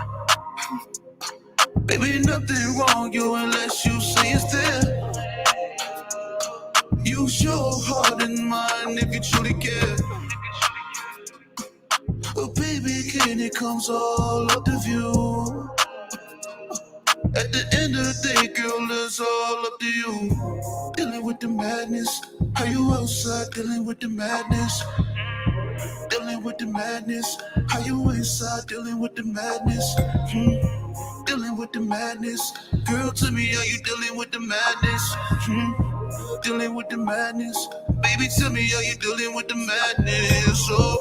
baby, nothing wrong, yo, unless you say it's there. Use your heart and mind if you truly care. But baby, again, it comes all up to you. At the end of the day, girl, it's all up to you. Dealing with the madness. How you outside dealing with the madness? Dealing with the madness. How you inside dealing with the madness? Dealing with the madness. Girl, to me, are you dealing with the madness? Dealing with the madness. Baby, tell me, are you dealing with the madness? Oh.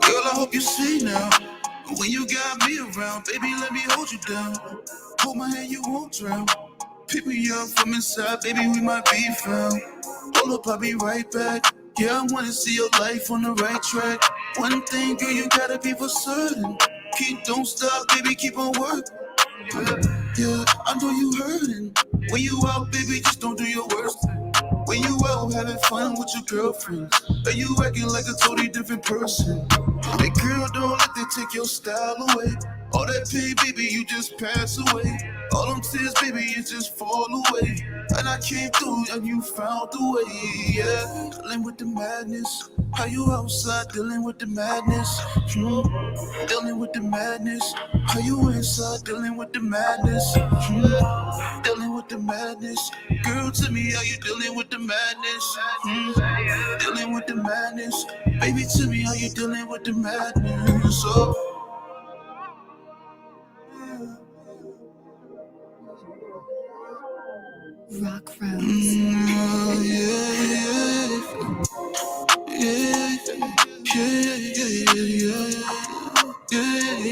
Girl, I hope you see now. When you got me around, baby, let me hold you down. Hold my hand, you won't drown. Pick me up from inside, baby, we might be found. Hold up, I'll be right back. Yeah, I wanna see your life on the right track. One thing, girl, you gotta be for certain. Don't stop, baby, keep on working. Yeah, I know you hurting. When you out, baby, just don't do your worst. When you out having fun with your girlfriends, and you acting like a totally different person. Hey girl, don't let them take your style away. All that pain, baby, you just pass away. All them tears, baby, you just fall away. And I came through and you found the way, yeah. Dealing with the madness. How you outside dealing with the madness? Dealing with the madness. How you inside dealing with the madness? Dealing with the madness. Girl, to me, how you dealing with the madness? Dealing with the madness. Baby, to me, how you dealing with the madness? Oh. Rock Rose. Yeah.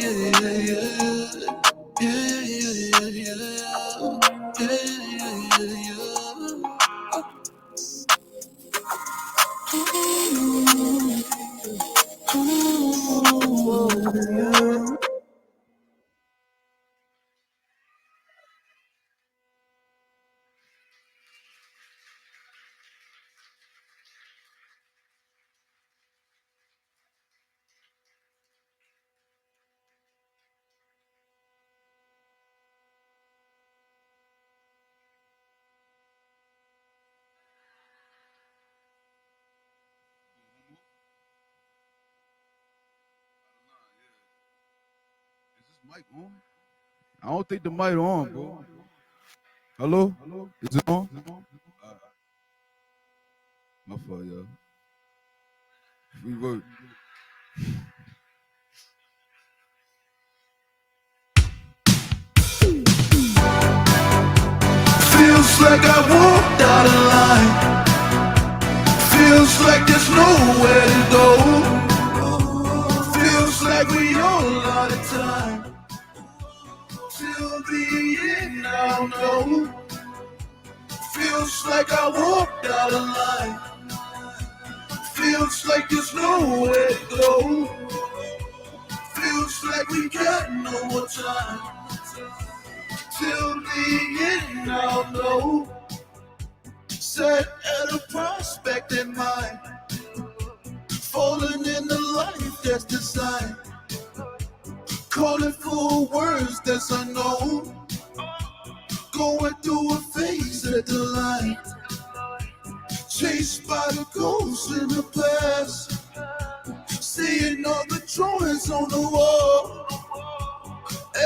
Mic on? I don't think the mic on, bro. Hello? Is it on? My fault, y'all. Free work. Feels like I walked out of line. Feels like there's nowhere to go. Feels like we all out of time. Till the end, I don't know. Feels like I walked out of line. Feels like there's nowhere to go. Feels like we got no more time. Till the end, I don't know. Set at a prospect in mind. Falling in the life that's designed. Calling for words that's unknown. Going through a phase at the line. Chased by the ghosts in the past. Seeing all the drawings on the wall.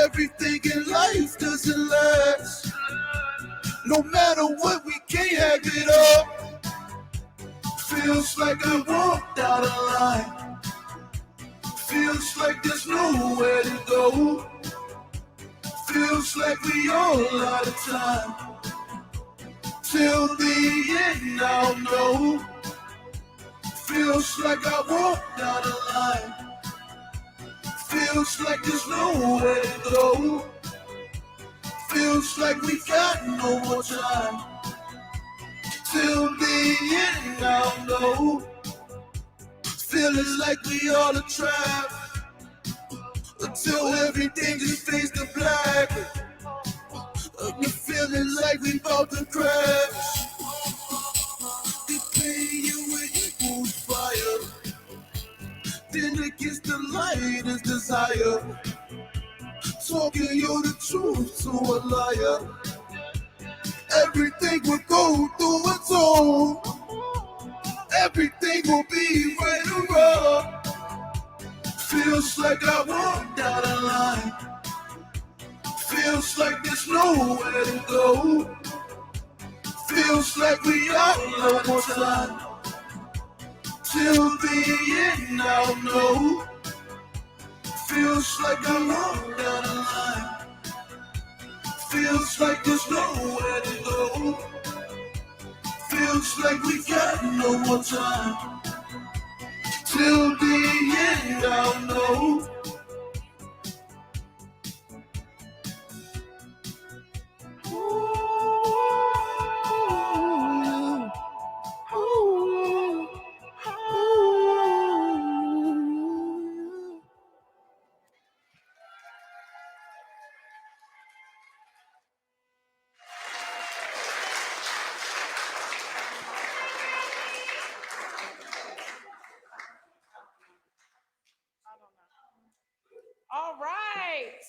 Everything in life doesn't last. No matter what, we can't have it all. Feels like I walked out of line. Feels like there's nowhere to go. Feels like we all out of time. Till the end, I don't know. Feels like I walked out of line. Feels like there's nowhere to go. Feels like we got no more time. Till the end, I don't know. Feeling like we all are trapped. Until everything just fades to black. We're feeling like we about to crash. They pay you with equal fire. Then against the light is desire. Talking you the truth to a liar. Everything will go through its own. Everything will be right or wrong. Feels like I walked out of line. Feels like there's nowhere to go. Feels like we are no more time. Till the end, I don't know. Feels like I walked out of line. Feels like there's nowhere to go. Feels like we got no more time. Till the end, I don't know. All right.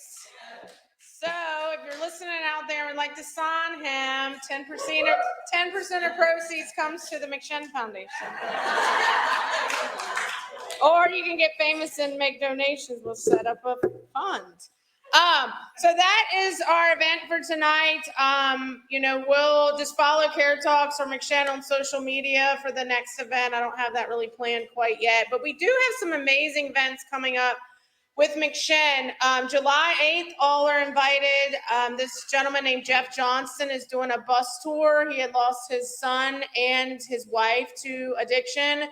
So if you're listening out there and would like to sign him, 10% of proceeds comes to the McShin Foundation. Or you can get famous and make donations. We'll set up a fund. So that is our event for tonight. We'll just follow Care Talks or McShin on social media for the next event. I don't have that really planned quite yet, but we do have some amazing events coming up with McShin. July 8th, all are invited. This gentleman named Jeff Johnston is doing a bus tour. He had lost his son and his wife to addiction.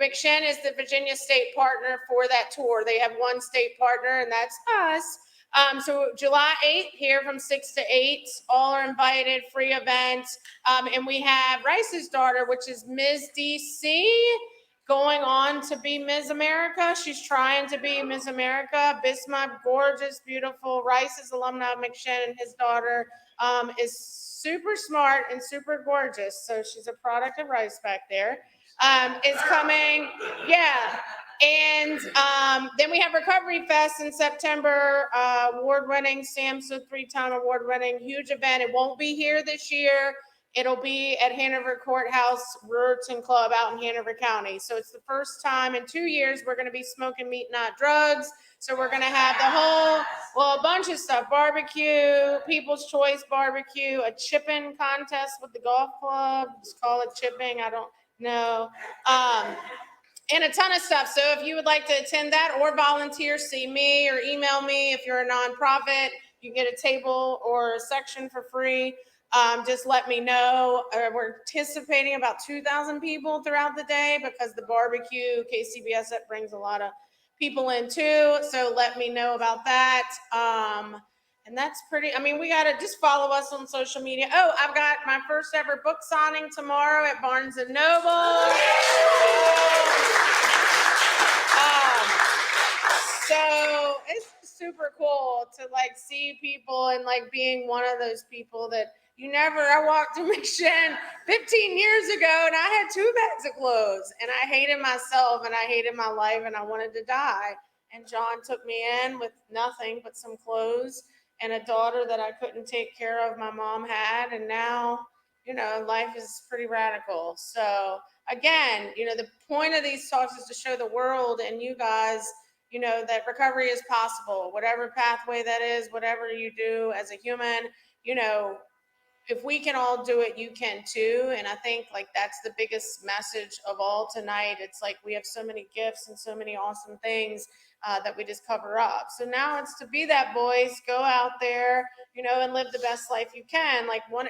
McShin is the Virginia state partner for that tour. They have one state partner, and that's us. So July 8th, here from 6 to 8, all are invited, free event. And we have Rice's daughter, which is Ms. DC, going on to be Ms. America. She's trying to be Ms. America. Bismarck, gorgeous, beautiful. Rice is alumni of McShin, and his daughter is super smart and super gorgeous. So she's a product of Rice back there. Is coming, yeah. And then we have Recovery Fest in September, award-winning, SAMHSA 3-time award-winning, huge event. It won't be here this year. It'll be at Hanover Courthouse, Ruritan Club out in Hanover County. So it's the first time in 2 years we're going to be smoking meat, not drugs. So we're going to have a bunch of stuff, barbecue, People's Choice barbecue, a chipping contest with the golf club. Just call it chipping. I don't know. And a ton of stuff. So if you would like to attend that or volunteer, see me or email me. If you're a nonprofit, you get a table or a section for free. Just let me know. We're anticipating about 2,000 people throughout the day because the barbecue, KCBS, that brings a lot of people in too. So let me know about that. And that's pretty, we got to just follow us on social media. Oh, I've got my first ever book signing tomorrow at Barnes & Noble. So it's super cool to see people and being one of those people that I walked to McShin 15 years ago and I had 2 bags of clothes and I hated myself and I hated my life and I wanted to die. And John took me in with nothing but some clothes and a daughter that I couldn't take care of, my mom had. And now, life is pretty radical. So again, the point of these talks is to show the world and you guys, that recovery is possible, whatever pathway that is, whatever you do as a human, if we can all do it, you can too. And I think that's the biggest message of all tonight. It's we have so many gifts and so many awesome things that we just cover up. So now it's to be that voice, go out there, and live the best life you can.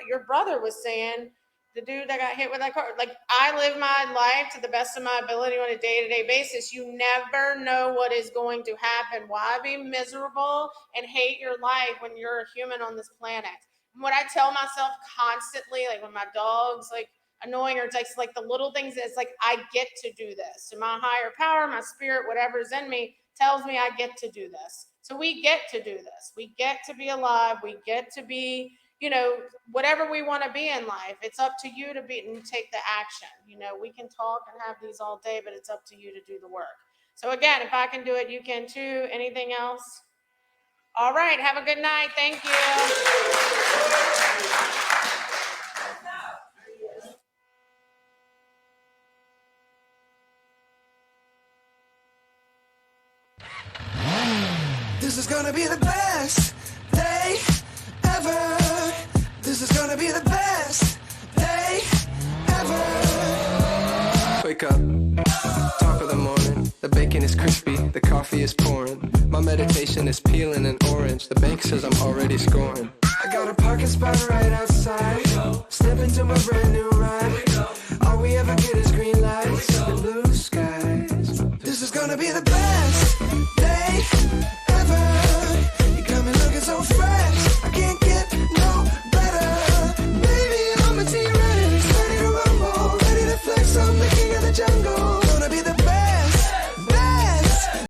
Your brother was saying, the dude that got hit with that car, I live my life to the best of my ability on a day-to-day basis. You never know what is going to happen. Why be miserable and hate your life when you're a human on this planet? What I tell myself constantly, when my dog's annoying or it's the little things, it's I get to do this. And my higher power, my spirit, whatever's in me tells me I get to do this. So we get to do this. We get to be alive. We get to be, whatever we want to be in life. It's up to you to be and take the action. We can talk and have these all day, but it's up to you to do the work. So again, if I can do it, you can too. Anything else? All right. Have a good night. Thank you. This is gonna be the best day ever. This is gonna be the best day ever. Wake up, top of the morning. The bacon is crispy, the coffee is pouring. My meditation is peeling an orange. The bank says I'm already scoring. I got a parking spot right outside. Step into my brand new ride. All we ever get is green lights and blue skies. This is gonna be the best day ever. You got me looking so fresh. I can't get no better. Baby, I'm a T-Rex, ready to rumble, ready to flex. I'm the king of the jungle.